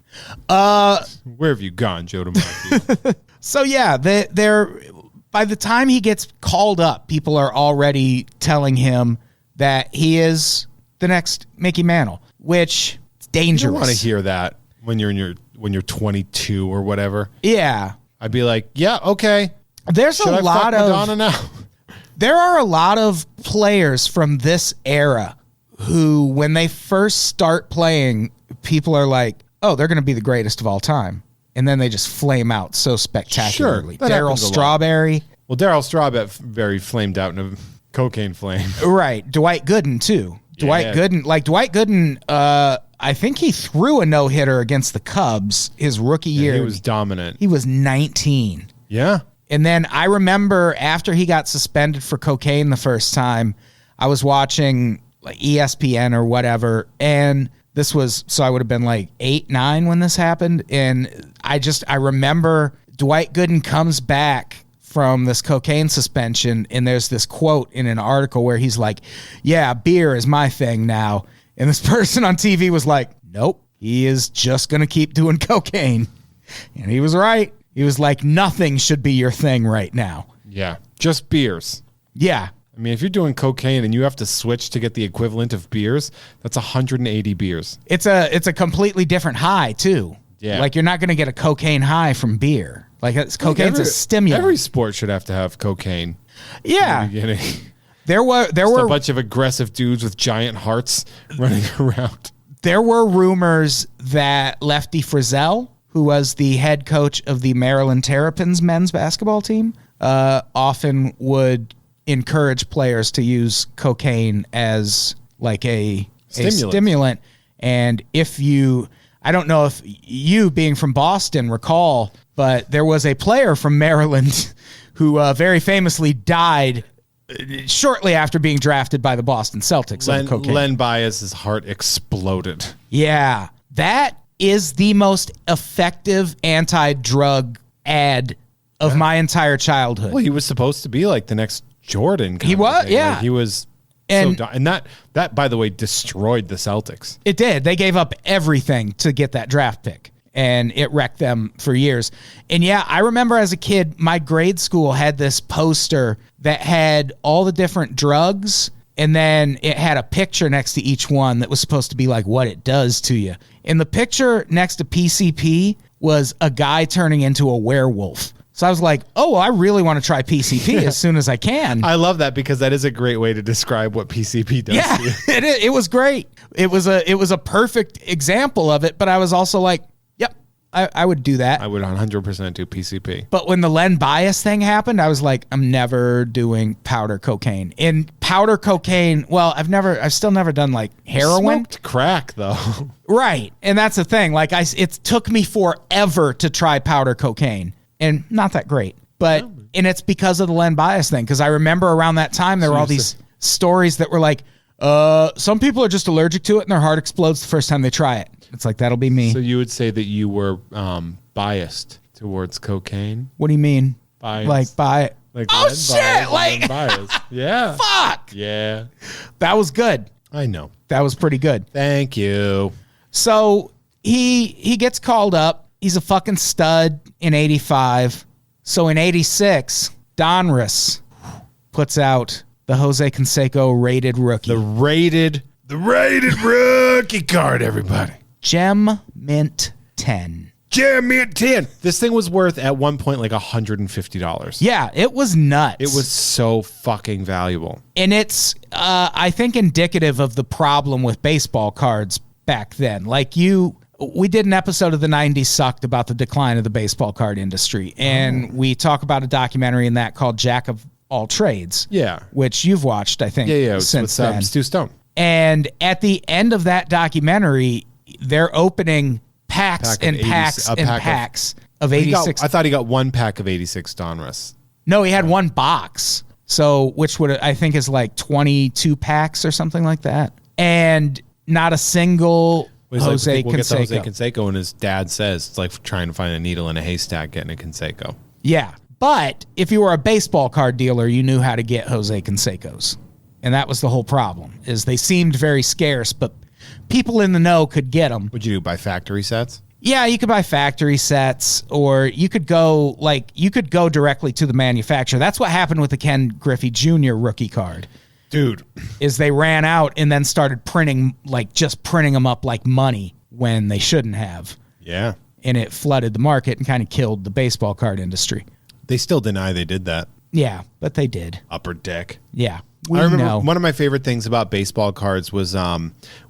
C: Where have you gone, Joe DiMaggio?
B: So, yeah, they're by the time he gets called up, people are already telling him that he is the next Mickey Mantle, which is
C: You
B: dangerous.
C: don't want to hear that when you're 22 or whatever.
B: Yeah.
C: I'd be like, yeah, okay.
B: There's
C: Should
B: a
C: I
B: lot
C: fuck
B: of
C: Madonna now?
B: There are a lot of players from this era who, when they first start playing, people are like, oh, they're going to be the greatest of all time. And then they just flame out so spectacularly.
C: Sure, that
B: Daryl
C: happens a lot.
B: Strawberry.
C: Well, Daryl Strawberry flamed out in a cocaine flame.
B: Right. Dwight Gooden, too. Dwight Gooden, I think he threw a no-hitter against the Cubs his rookie year.
C: He was dominant.
B: He was 19.
C: Yeah.
B: And then I remember after he got suspended for cocaine the first time, I was watching like ESPN or whatever, and this was, so I would have been like 8, 9 when this happened, and I remember Dwight Gooden comes back from this cocaine suspension, and there's this quote in an article where he's like, yeah, beer is my thing now. And this person on TV was like, nope, he is just going to keep doing cocaine. And he was right. He was like, nothing should be your thing right now.
C: Yeah. Just beers.
B: Yeah.
C: I mean, if you're doing cocaine and you have to switch to get the equivalent of beers, that's 180 beers.
B: It's a completely different high, too.
C: Yeah.
B: Like, you're not going to get a cocaine high from beer. Like, cocaine's a stimulant.
C: Every sport should have to have cocaine.
B: Yeah.
C: In the beginning.
B: There were
C: a bunch of aggressive dudes with giant hearts running around.
B: There were rumors that Lefty Frizzell, who was the head coach of the Maryland Terrapins men's basketball team, often would encourage players to use cocaine as like a stimulant. And I don't know if you, being from Boston, recall, but there was a player from Maryland who very famously died shortly after being drafted by the Boston Celtics.
C: Len Bias's heart exploded.
B: Yeah. That is the most effective anti-drug ad of my entire childhood.
C: Well, he was supposed to be like the next Jordan.
B: He was, yeah.
C: Like, he was
B: And-
C: and that, by the way, destroyed the Celtics.
B: It did. They gave up everything to get that draft pick, and it wrecked them for years. And yeah, I remember as a kid, my grade school had this poster that had all the different drugs, and then it had a picture next to each one that was supposed to be like what it does to you. And the picture next to PCP was a guy turning into a werewolf. So I was like, oh, well, I really want to try PCP as soon as I can.
C: I love that because that is a great way to describe what PCP does
B: Yeah,
C: to you.
B: it was great. It was a perfect example of it, but I was also like, yep, I would do that.
C: I would 100% do PCP.
B: But when the Len Bias thing happened, I was like, I'm never doing powder cocaine. And powder cocaine, well, I've still never done like heroin.
C: Smoked crack though.
B: Right. And that's the thing. Like it took me forever to try powder cocaine, and not that great. But And it's because of the Len Bias thing. Because I remember around that time, there were all these stories that were like, some people are just allergic to it and their heart explodes the first time they try it. It's like, that'll be me.
C: So you would say that you were biased towards cocaine?
B: What do you mean?
C: Biased.
B: Like, buy
C: Like
B: oh,
C: Len
B: shit!
C: Bias,
B: Like,
C: Len Bias. Yeah.
B: fuck!
C: Yeah.
B: That was good.
C: I know.
B: That was pretty good.
C: Thank you.
B: So he gets called up. He's a fucking stud in 85. So in 86, Donruss puts out the Jose Canseco rated rookie.
C: The rated rookie card, everybody.
B: Gem Mint 10.
C: Gem Mint 10. This thing was worth at one point like $150.
B: Yeah, it was nuts.
C: It was so fucking valuable.
B: And it's, I think, indicative of the problem with baseball cards back then. Like we did an episode of The 90s Sucked about the decline of the baseball card industry. And we talk about a documentary in that called Jack of All Trades.
C: Yeah.
B: Which you've watched, I think,
C: Yeah.
B: since then.
C: Stu Stone.
B: And at the end of that documentary, they're opening packs
C: Pack of
B: and
C: 80
B: packs
C: a
B: and
C: pack of-
B: packs of 86.
C: I thought he got one pack of 86 Donruss.
B: No, he had one box. So, which would, I think, is like 22 packs or something like that. And not a single Jose
C: We'll get the Jose
B: Canseco.
C: Canseco, and his dad says it's like trying to find a needle in a haystack getting a Canseco.
B: Yeah. But if you were a baseball card dealer, you knew how to get Jose Cansecos. And that was the whole problem, is they seemed very scarce, but people in the know could get them.
C: What'd you do, buy factory sets?
B: Yeah, you could buy factory sets, or you could go directly to the manufacturer. That's what happened with the Ken Griffey Jr. rookie card.
C: Dude.
B: Is they ran out and then started printing them up like money when they shouldn't have.
C: Yeah.
B: And it flooded the market and kind of killed the baseball card industry.
C: They still deny they did that.
B: Yeah, but they did.
C: Upper deck.
B: Yeah.
C: I remember
B: know.
C: one of my favorite things about baseball cards was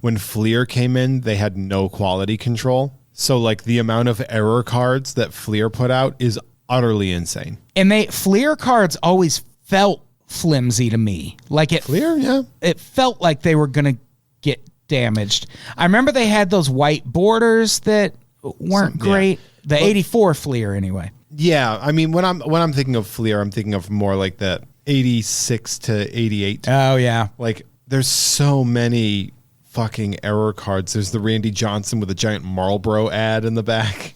C: when Fleer came in, they had no quality control. So like the amount of error cards that Fleer put out is utterly insane.
B: And Fleer cards always felt flimsy to me. Like
C: Fleer, yeah.
B: It felt like they were going to get damaged. I remember they had those white borders that weren't great. The 84 Fleer anyway.
C: Yeah, I mean when I'm thinking of Fleer, I'm thinking of more like the 86 to 88.
B: Oh yeah.
C: Like there's so many fucking error cards. There's the Randy Johnson with a giant Marlboro ad in the back.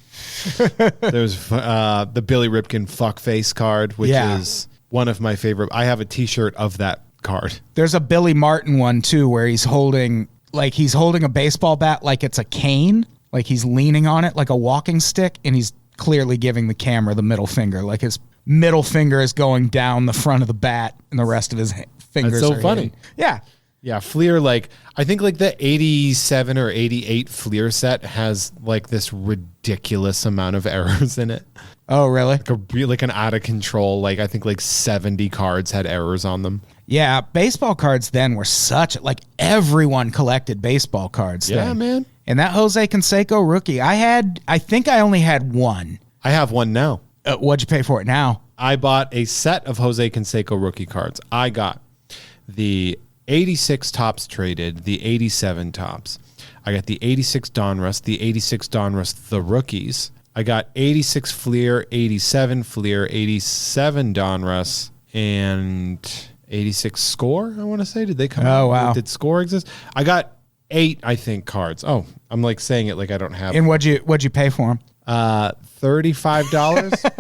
C: There's the Billy Ripken fuckface card, which is one of my favorite. I have a t-shirt of that card.
B: There's a Billy Martin one too where he's holding a baseball bat like it's a cane, like he's leaning on it like a walking stick, and he's clearly giving the camera the middle finger, like his middle finger is going down the front of the bat and the rest of his fingers
C: That's so
B: are
C: funny.
B: hitting. Yeah.
C: Yeah, Fleer, like, I think like the 87 or 88 Fleer set has like this ridiculous amount of errors in it.
B: Oh, really?
C: Like an out of control, like I think like 70 cards had errors on them.
B: Yeah, baseball cards then were like everyone collected baseball cards
C: Yeah,
B: then.
C: man.
B: And that Jose Canseco rookie, I think I only had one.
C: I have one now.
B: What'd you pay for it now?
C: I bought a set of Jose Canseco rookie cards. I got the 86 tops traded, the 87 tops. I got the 86 Donruss, the 86 Donruss, the rookies. I got 86 Fleer, 87 Fleer, 87 Donruss, and 86 Score, I want to say. Did they come out?
B: Oh, wow.
C: Did Score exist? I got 8, I think, cards. Oh, I'm like saying it like I don't have.
B: And what'd you pay for them?
C: $35.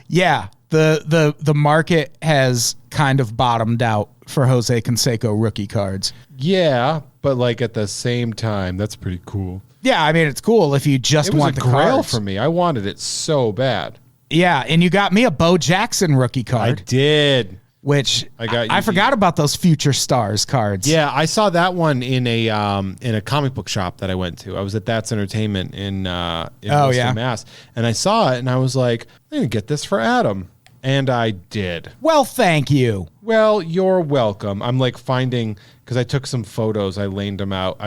B: Yeah, the market has kind of bottomed out for Jose Canseco rookie cards.
C: Yeah, but like at the same time, that's pretty cool.
B: Yeah, I mean, it's cool if you just
C: It was
B: want
C: a
B: the
C: grail
B: cards.
C: for me. I wanted it so bad.
B: Yeah, and you got me a Bo Jackson rookie card,
C: I did.
B: which
C: I got
B: I
C: you
B: forgot about those Future Stars cards.
C: Yeah, I saw that one in a comic book shop that I went to. I was at That's Entertainment in Worcester, Mass, and I saw it and I was like, I'm gonna get this for Adam, and I did.
B: Well, thank you.
C: Well, you're welcome. I'm like finding, because I took some photos, I laid them out,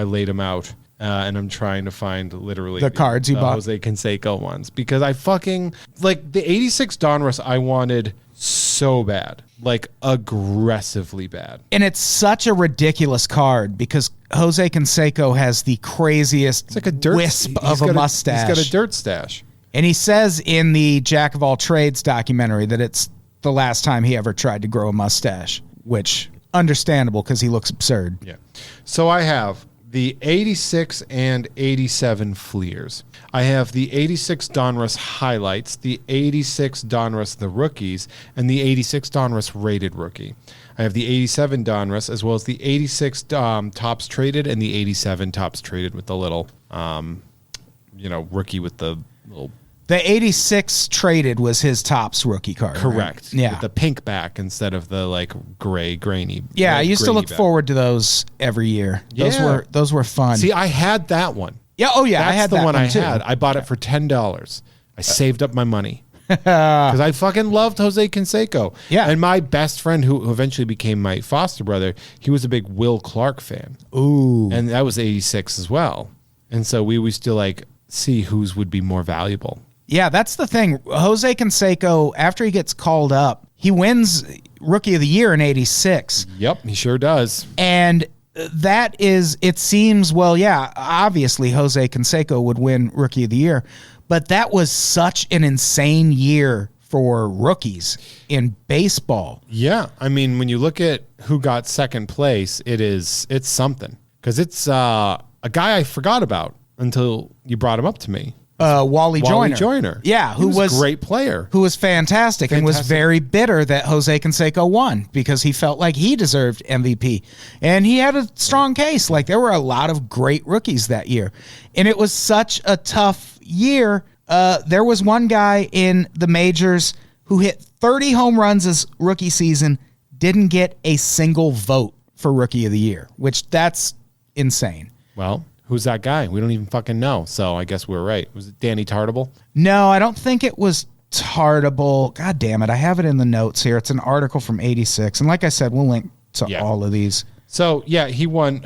C: and I'm trying to find literally
B: The cards you bought?
C: Jose Canseco ones, because I fucking like the 86 Donruss I wanted so bad, like aggressively bad.
B: And it's such a ridiculous card because Jose Canseco has the craziest
C: It's like a dirt
B: wisp
C: he's
B: of a
C: got
B: mustache.
C: He's got a dirt stash.
B: And he says in the Jack of All Trades documentary that it's the last time he ever tried to grow a mustache, which understandable because he looks absurd.
C: Yeah. So I have the 86 and 87 Fleers. I have the 86 Donruss highlights, the 86 Donruss the rookies, and the 86 Donruss rated rookie. I have the 87 Donruss as well as the 86 tops traded and the 87 tops traded with the little, rookie with the little.
B: The 86 traded was his Topps rookie card.
C: Correct.
B: Right? Yeah.
C: With the pink back instead of the like grainy.
B: Yeah, I used to look
C: back.
B: forward to those every year. Those were fun.
C: See, I had that one.
B: Yeah. Oh yeah,
C: That's
B: I had
C: the
B: that
C: one I
B: too.
C: had. I bought it for $10. I saved up my money because I fucking loved Jose Canseco.
B: Yeah.
C: And my best friend, who eventually became my foster brother, he was a big Will Clark fan.
B: Ooh.
C: And that was 86 as well. And so we used to like see whose would be more valuable.
B: Yeah, that's the thing. Jose Canseco, after he gets called up, he wins Rookie of the Year in 86.
C: Yep, he sure does.
B: And that is, it seems, well, yeah, obviously Jose Canseco would win Rookie of the Year, but that was such an insane year for rookies in baseball.
C: Yeah, I mean, when you look at who got second place, it's something. Because it's a guy I forgot about until you brought him up to me.
B: Wally Joyner. Yeah,
C: who was a great player.
B: Who was fantastic and was very bitter that Jose Canseco won because he felt like he deserved MVP. And he had a strong case. Like, there were a lot of great rookies that year. And it was such a tough year. There was one guy in the majors who hit 30 home runs his rookie season, didn't get a single vote for Rookie of the Year, which that's insane.
C: Well, who's that guy? We don't even fucking know. So I guess we're right. Was it Danny Tartable?
B: No, I don't think it was Tartable. God damn it. I have it in the notes here. It's an article from 86. And like I said, we'll link to all of these.
C: So, yeah, he won.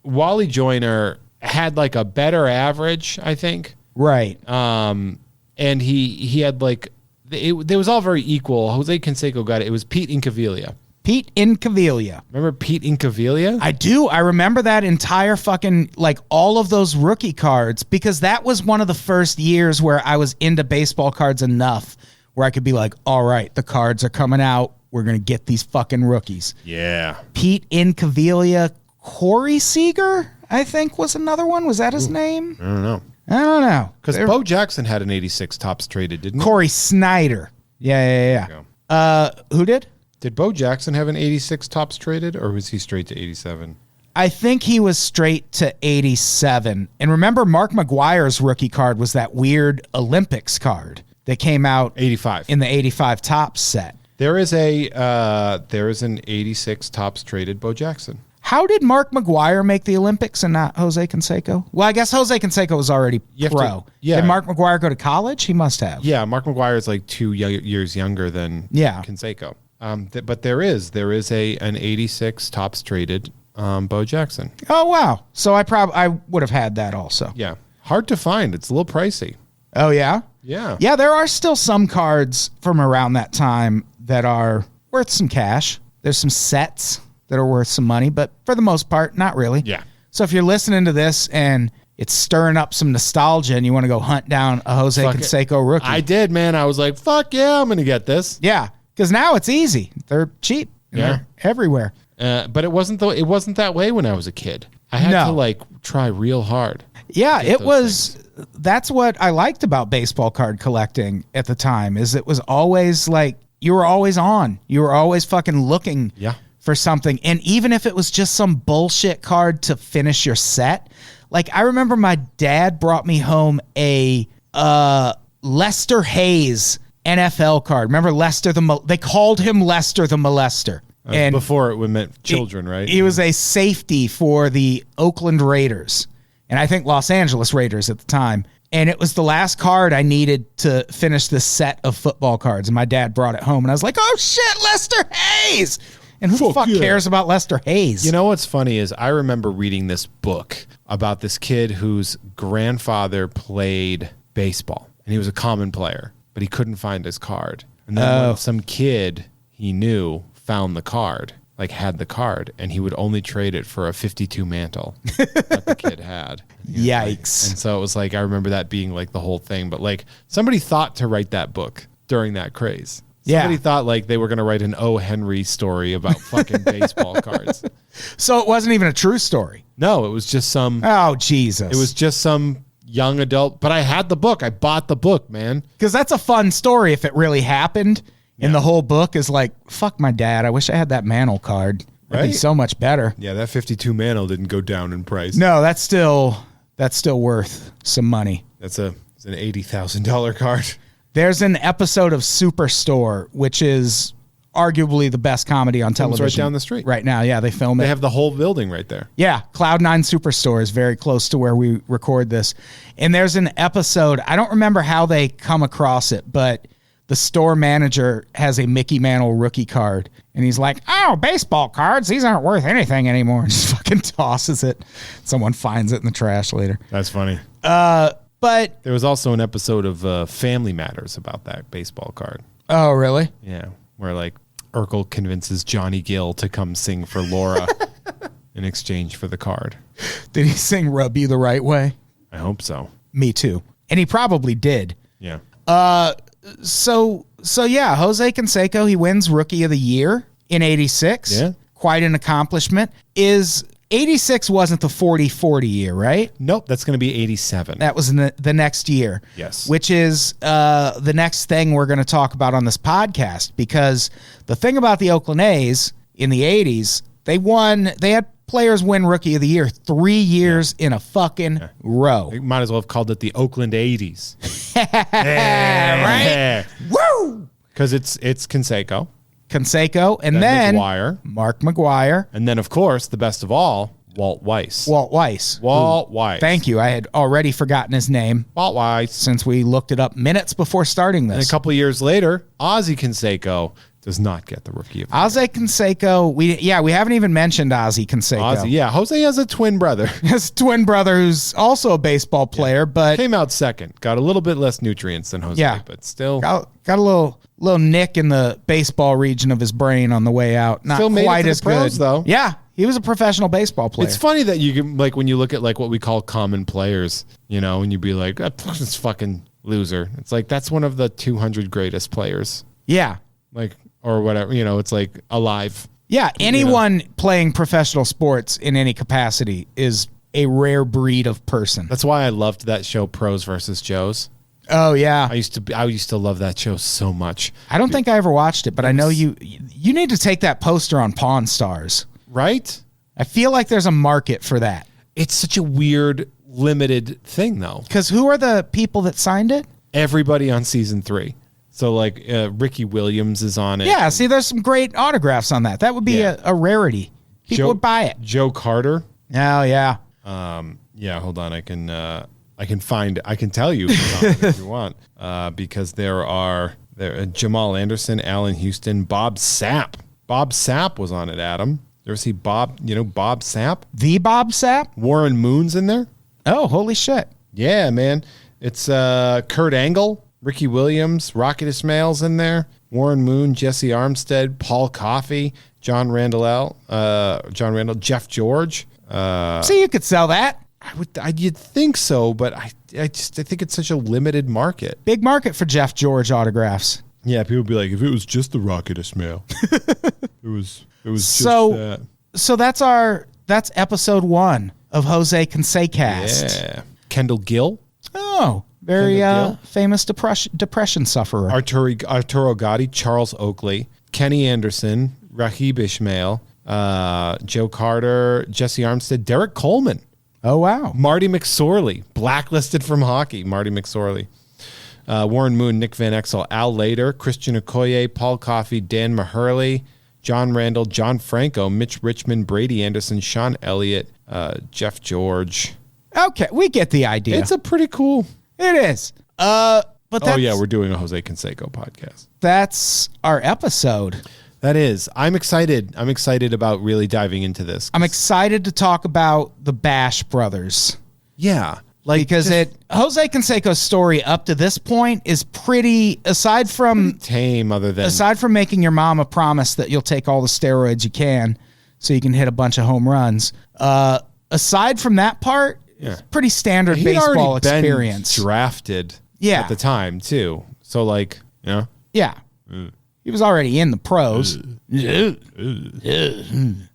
C: Wally Joyner had like a better average, I think.
B: Right.
C: And he had like, it was all very equal. Jose Canseco got it. It was Pete Incaviglia.
B: Pete Incaviglia.
C: Remember Pete Incaviglia?
B: I do. I remember that entire fucking, like, all of those rookie cards, because that was one of the first years where I was into baseball cards enough where I could be like, all right, the cards are coming out. We're going to get these fucking rookies.
C: Yeah.
B: Pete Incaviglia. Corey Seager, I think, was another one. Was that his name?
C: I don't know.
B: I don't know.
C: Because Bo Jackson had an 86 tops traded, didn't he?
B: Corey Snyder. Yeah. Who did?
C: Did Bo Jackson have an 86 tops traded, or was he straight to 87?
B: I think he was straight to 87. And remember, Mark McGwire's rookie card was that weird Olympics card that came out
C: 85
B: in the 85 tops set.
C: There is an 86 tops traded Bo Jackson.
B: How did Mark McGwire make the Olympics and not Jose Canseco? Well, I guess Jose Canseco was already pro. Did Mark McGwire go to college? He must have.
C: Yeah, Mark McGwire is like 2 years younger than Canseco. But there is an 86 tops traded Bo Jackson.
B: Oh wow! So I would have had that also.
C: Yeah, hard to find. It's a little pricey.
B: Oh yeah,
C: yeah.
B: There are still some cards from around that time that are worth some cash. There's some sets that are worth some money, but for the most part, not really.
C: Yeah.
B: So if you're listening to this and it's stirring up some nostalgia and you want to go hunt down a Jose Canseco rookie,
C: I did, man. I was like, fuck yeah, I'm gonna get this.
B: Yeah. Because now it's easy. They're cheap. They're everywhere.
C: But it wasn't that way when I was a kid. I had to like try real hard.
B: Yeah, it was. Things. That's what I liked about baseball card collecting at the time. Is it was always like you were always on. You were always fucking looking for something. And even if it was just some bullshit card to finish your set, like I remember my dad brought me home a Lester Hayes NFL card. Remember Lester they called him Lester the Molester. And
C: before it meant children, right?
B: He was a safety for the Oakland Raiders, and I think Los Angeles Raiders at the time. And it was the last card I needed to finish this set of football cards. And my dad brought it home, and I was like, oh shit, Lester Hayes! And who the fuck cares about Lester Hayes?
C: You know what's funny is I remember reading this book about this kid whose grandfather played baseball, and he was a common player, but he couldn't find his card. And then some kid he knew found the card, like had the card, and he would only trade it for a 52 Mantle that the kid had.
B: Yikes.
C: And so it was like, I remember that being like the whole thing, but like somebody thought to write that book during that craze. Somebody thought like they were going to write an O. Henry story about fucking baseball cards.
B: So it wasn't even a true story.
C: No, it was just some.
B: Oh, Jesus.
C: It was just some young adult. But I had the book. I bought the book, man.
B: Because that's a fun story if it really happened. And the whole book is like, fuck my dad. I wish I had that Mantle card. It'd be so much better.
C: Yeah, that 52 Mantle didn't go down in price.
B: No, that's still worth some money.
C: It's an $80,000 card.
B: There's an episode of Superstore, which is arguably the best comedy on television.
C: Right down the street.
B: Right now, yeah, they film it.
C: They have the whole building right there.
B: Yeah, Cloud9 Superstore is very close to where we record this. And there's an episode, I don't remember how they come across it, but the store manager has a Mickey Mantle rookie card. And he's like, oh, baseball cards, these aren't worth anything anymore. And just fucking tosses it. Someone finds it in the trash later.
C: That's funny.
B: But
C: there was also an episode of Family Matters about that baseball card.
B: Oh, really?
C: Yeah, where like Urkel convinces Johnny Gill to come sing for Laura in exchange for the card.
B: Did he sing Rub You the Right Way?
C: I hope so.
B: Me too. And he probably did.
C: Yeah.
B: So yeah, Jose Canseco, he wins Rookie of the Year in 86.
C: Yeah.
B: Quite an accomplishment. 86 wasn't the 40-40 year, right?
C: Nope, that's going to be 87.
B: That was in the next year.
C: Yes.
B: Which is the next thing we're going to talk about on this podcast, because the thing about the Oakland A's in the 80s, they had players win Rookie of the Year 3 years in a fucking row.
C: They might as well have called it the Oakland 80s.
B: Right? Woo!
C: Because it's Canseco.
B: Canseco, and then
C: McGuire.
B: Mark McGuire.
C: And then, of course, the best of all, Walt Weiss.
B: Walt Weiss.
C: Thank
B: you. I had already forgotten his name.
C: Walt Weiss.
B: Since we looked it up minutes before starting this.
C: And a couple of years later, Ozzie Canseco does not get the Rookie of the Year.
B: Jose Canseco, we haven't even mentioned Ozzie Canseco.
C: Jose has a twin brother.
B: His twin brother who's also a baseball player, but
C: came out second. Got a little bit less nutrients than Jose, but still
B: got a little nick in the baseball region of his brain on the way out. Not
C: still made
B: quite
C: it to
B: as
C: the pros,
B: good
C: though.
B: Yeah, he was a professional baseball player.
C: It's funny that you can, like, when you look at like what we call common players, and you'd be like, this fucking loser. It's like that's one of the 200 greatest players.
B: Yeah.
C: Like, or whatever, it's like alive.
B: Yeah, anyone playing professional sports in any capacity is a rare breed of person.
C: That's why I loved that show, Pros versus Joes.
B: Oh yeah,
C: I used to love that show so much.
B: I don't think I ever watched it, but I know you need to take that poster on Pawn Stars.
C: Right?
B: I feel like there's a market for that.
C: It's such a weird, limited thing, though.
B: Because who are the people that signed it?
C: Everybody on season 3. So, like, Ricky Williams is on it.
B: Yeah, see, there's some great autographs on that. That would be a rarity. People would buy it.
C: Joe Carter.
B: Oh, yeah.
C: Yeah, hold on. I can tell you if you want. Because there Jamal Anderson, Allen Houston, Bob Sapp. Bob Sapp was on it, Adam. You ever see Bob Sapp?
B: The Bob Sapp?
C: Warren Moon's in there.
B: Oh, holy shit.
C: Yeah, man. It's Kurt Angle, Ricky Williams, Rocket Ismail's in there, Warren Moon, Jesse Armstead, Paul Coffey, John Randall, Jeff George.
B: So you could sell that.
C: You'd think so, but I think it's such a limited market.
B: Big market for Jeff George autographs.
C: Yeah, people would be like, if it was just the Rocket Ismail, it was
B: so,
C: just that.
B: So that's episode 1 of Jose Cansecast.
C: Yeah. Kendall Gill.
B: Oh, very famous depression sufferer.
C: Arturo Gotti, Charles Oakley, Kenny Anderson, Rahib Ishmael, Joe Carter, Jesse Armstead, Derek Coleman.
B: Oh, wow.
C: Marty McSorley, blacklisted from hockey. Marty McSorley. Warren Moon, Nick Van Exel, Al Lader, Christian Okoye, Paul Coffey, Dan Maherly, John Randall, John Franco, Mitch Richmond, Brady Anderson, Sean Elliott, Jeff George.
B: Okay, we get the idea.
C: It's a pretty cool.
B: It is. But
C: we're doing a Jose Canseco podcast.
B: That's our episode.
C: That is. I'm excited. I'm excited about really diving into this.
B: I'm excited to talk about the Bash brothers.
C: Yeah.
B: Because Jose Canseco's story up to this point is pretty, aside from making your mom a promise that you'll take all the steroids you can so you can hit a bunch of home runs. Aside from that part, it's pretty standard baseball experience.
C: Been drafted at the time too. So Yeah. He
B: He was already in the pros.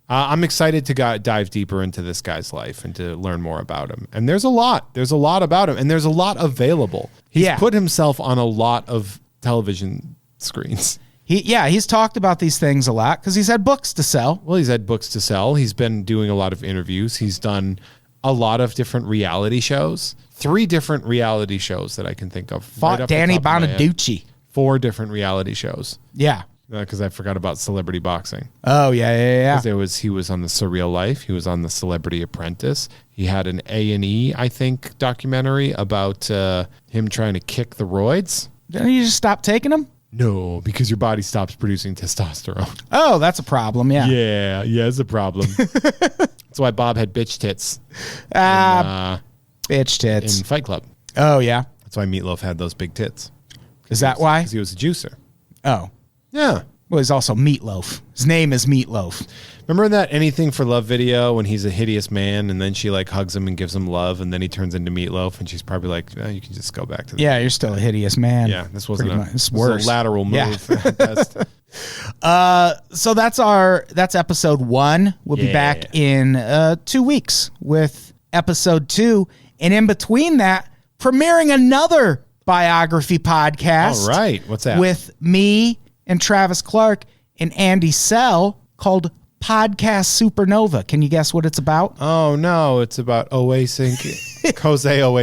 C: I'm excited to dive deeper into this guy's life and to learn more about him. And there's a lot about him, and there's a lot available. He's put himself on a lot of television screens.
B: He's talked about these things a lot because he's had books to sell.
C: Well, he's had books to sell. He's been doing a lot of interviews. He's done a lot of different reality shows. 3 different reality shows that I can think of.
B: Fought Danny Bonaducci.
C: 4 different reality shows.
B: Yeah.
C: Because I forgot about celebrity boxing.
B: Oh, yeah.
C: He was on The Surreal Life. He was on The Celebrity Apprentice. He had an A&E, I think, documentary about him trying to kick the roids.
B: Didn't you just stop taking them?
C: No, because your body stops producing testosterone.
B: Oh, that's a problem, yeah.
C: Yeah, it's a problem. That's why Bob had bitch tits.
B: Bitch tits.
C: In Fight Club.
B: Oh, yeah.
C: That's why Meatloaf had those big tits.
B: Is that why?
C: Because he was a juicer.
B: Oh.
C: Yeah.
B: Well, he's also Meatloaf. His name is Meatloaf.
C: Remember in that Anything for Love video when he's a hideous man and then she like hugs him and gives him love and then he turns into Meatloaf and she's probably like, you can just go back to that.
B: Yeah, you're still a hideous man.
C: Yeah, this wasn't
B: this was
C: a lateral move.
B: Yeah. So that's episode 1. We'll be back in 2 weeks with episode 2. And in between that, premiering another biography podcast.
C: All right. What's that?
B: With me and Travis Clark and Andy Sell called Podcast Supernova. Can you guess what it's about?
C: Oh, no. It's about Jose Canseco.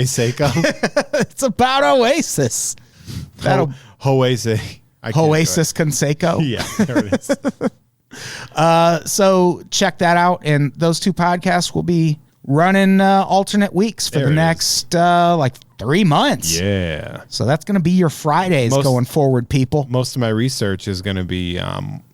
B: It's about Oasis.
C: Oasis
B: Canseco.
C: Yeah, there it is.
B: So check that out. And those 2 podcasts will be running alternate weeks for the next 3 months.
C: Yeah.
B: So that's going to be your Fridays going forward, people.
C: Most of my research is going to be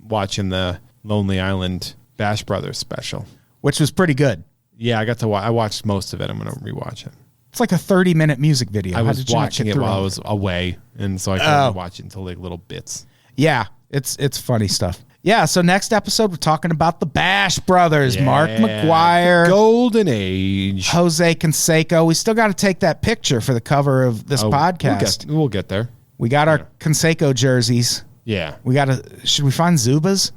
C: watching the Lonely Island Bash Brothers special,
B: which was pretty good.
C: Yeah, I watched most of it. I'm going to rewatch it.
B: It's like a 30-minute music video.
C: I was watching it while I was away, and so I couldn't watch it until like little bits.
B: Yeah, it's funny stuff. Yeah, so next episode, we're talking about the Bash Brothers. Yeah, Mark McGuire.
C: Golden Age.
B: Jose Canseco. We still got to take that picture for the cover of this podcast.
C: We'll get there.
B: We got our Canseco jerseys.
C: Yeah.
B: Should we find Zubas?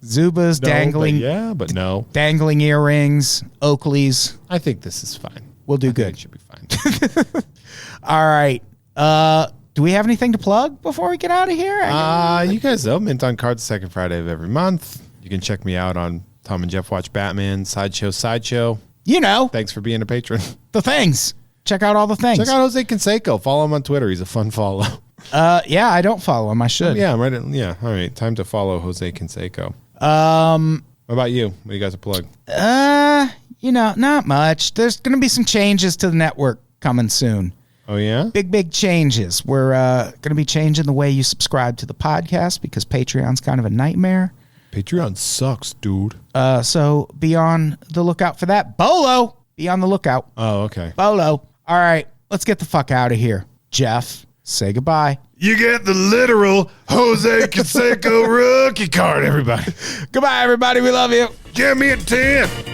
B: Zubas, dangling.
C: But no.
B: Dangling earrings, Oakleys.
C: I think this is fine.
B: We'll do good.
C: It should be fine.
B: All right. Do we have anything to plug before we get out of here?
C: You guys know Mint on Cards, second Friday of every month. You can check me out on Tom and Jeff Watch Batman, Sideshow.
B: You know.
C: Thanks for being a patron.
B: The things. Check out all the things.
C: Check out Jose Canseco. Follow him on Twitter. He's a fun follow.
B: Yeah, I don't follow him. I should.
C: Yeah, I'm right. Yeah. All right. Time to follow Jose Canseco. What about you? What do you guys plug?
B: Not much. There's going to be some changes to the network coming soon.
C: Oh, yeah?
B: Big changes. We're going to be changing the way you subscribe to the podcast because Patreon's kind of a nightmare.
C: Patreon sucks, dude.
B: So be on the lookout for that. Bolo, be on the lookout.
C: Oh, okay.
B: Bolo. All right, let's get the fuck out of here. Jeff, say goodbye.
C: You get the literal Jose Canseco rookie card, everybody.
B: Goodbye, everybody. We love you.
C: Give me a 10.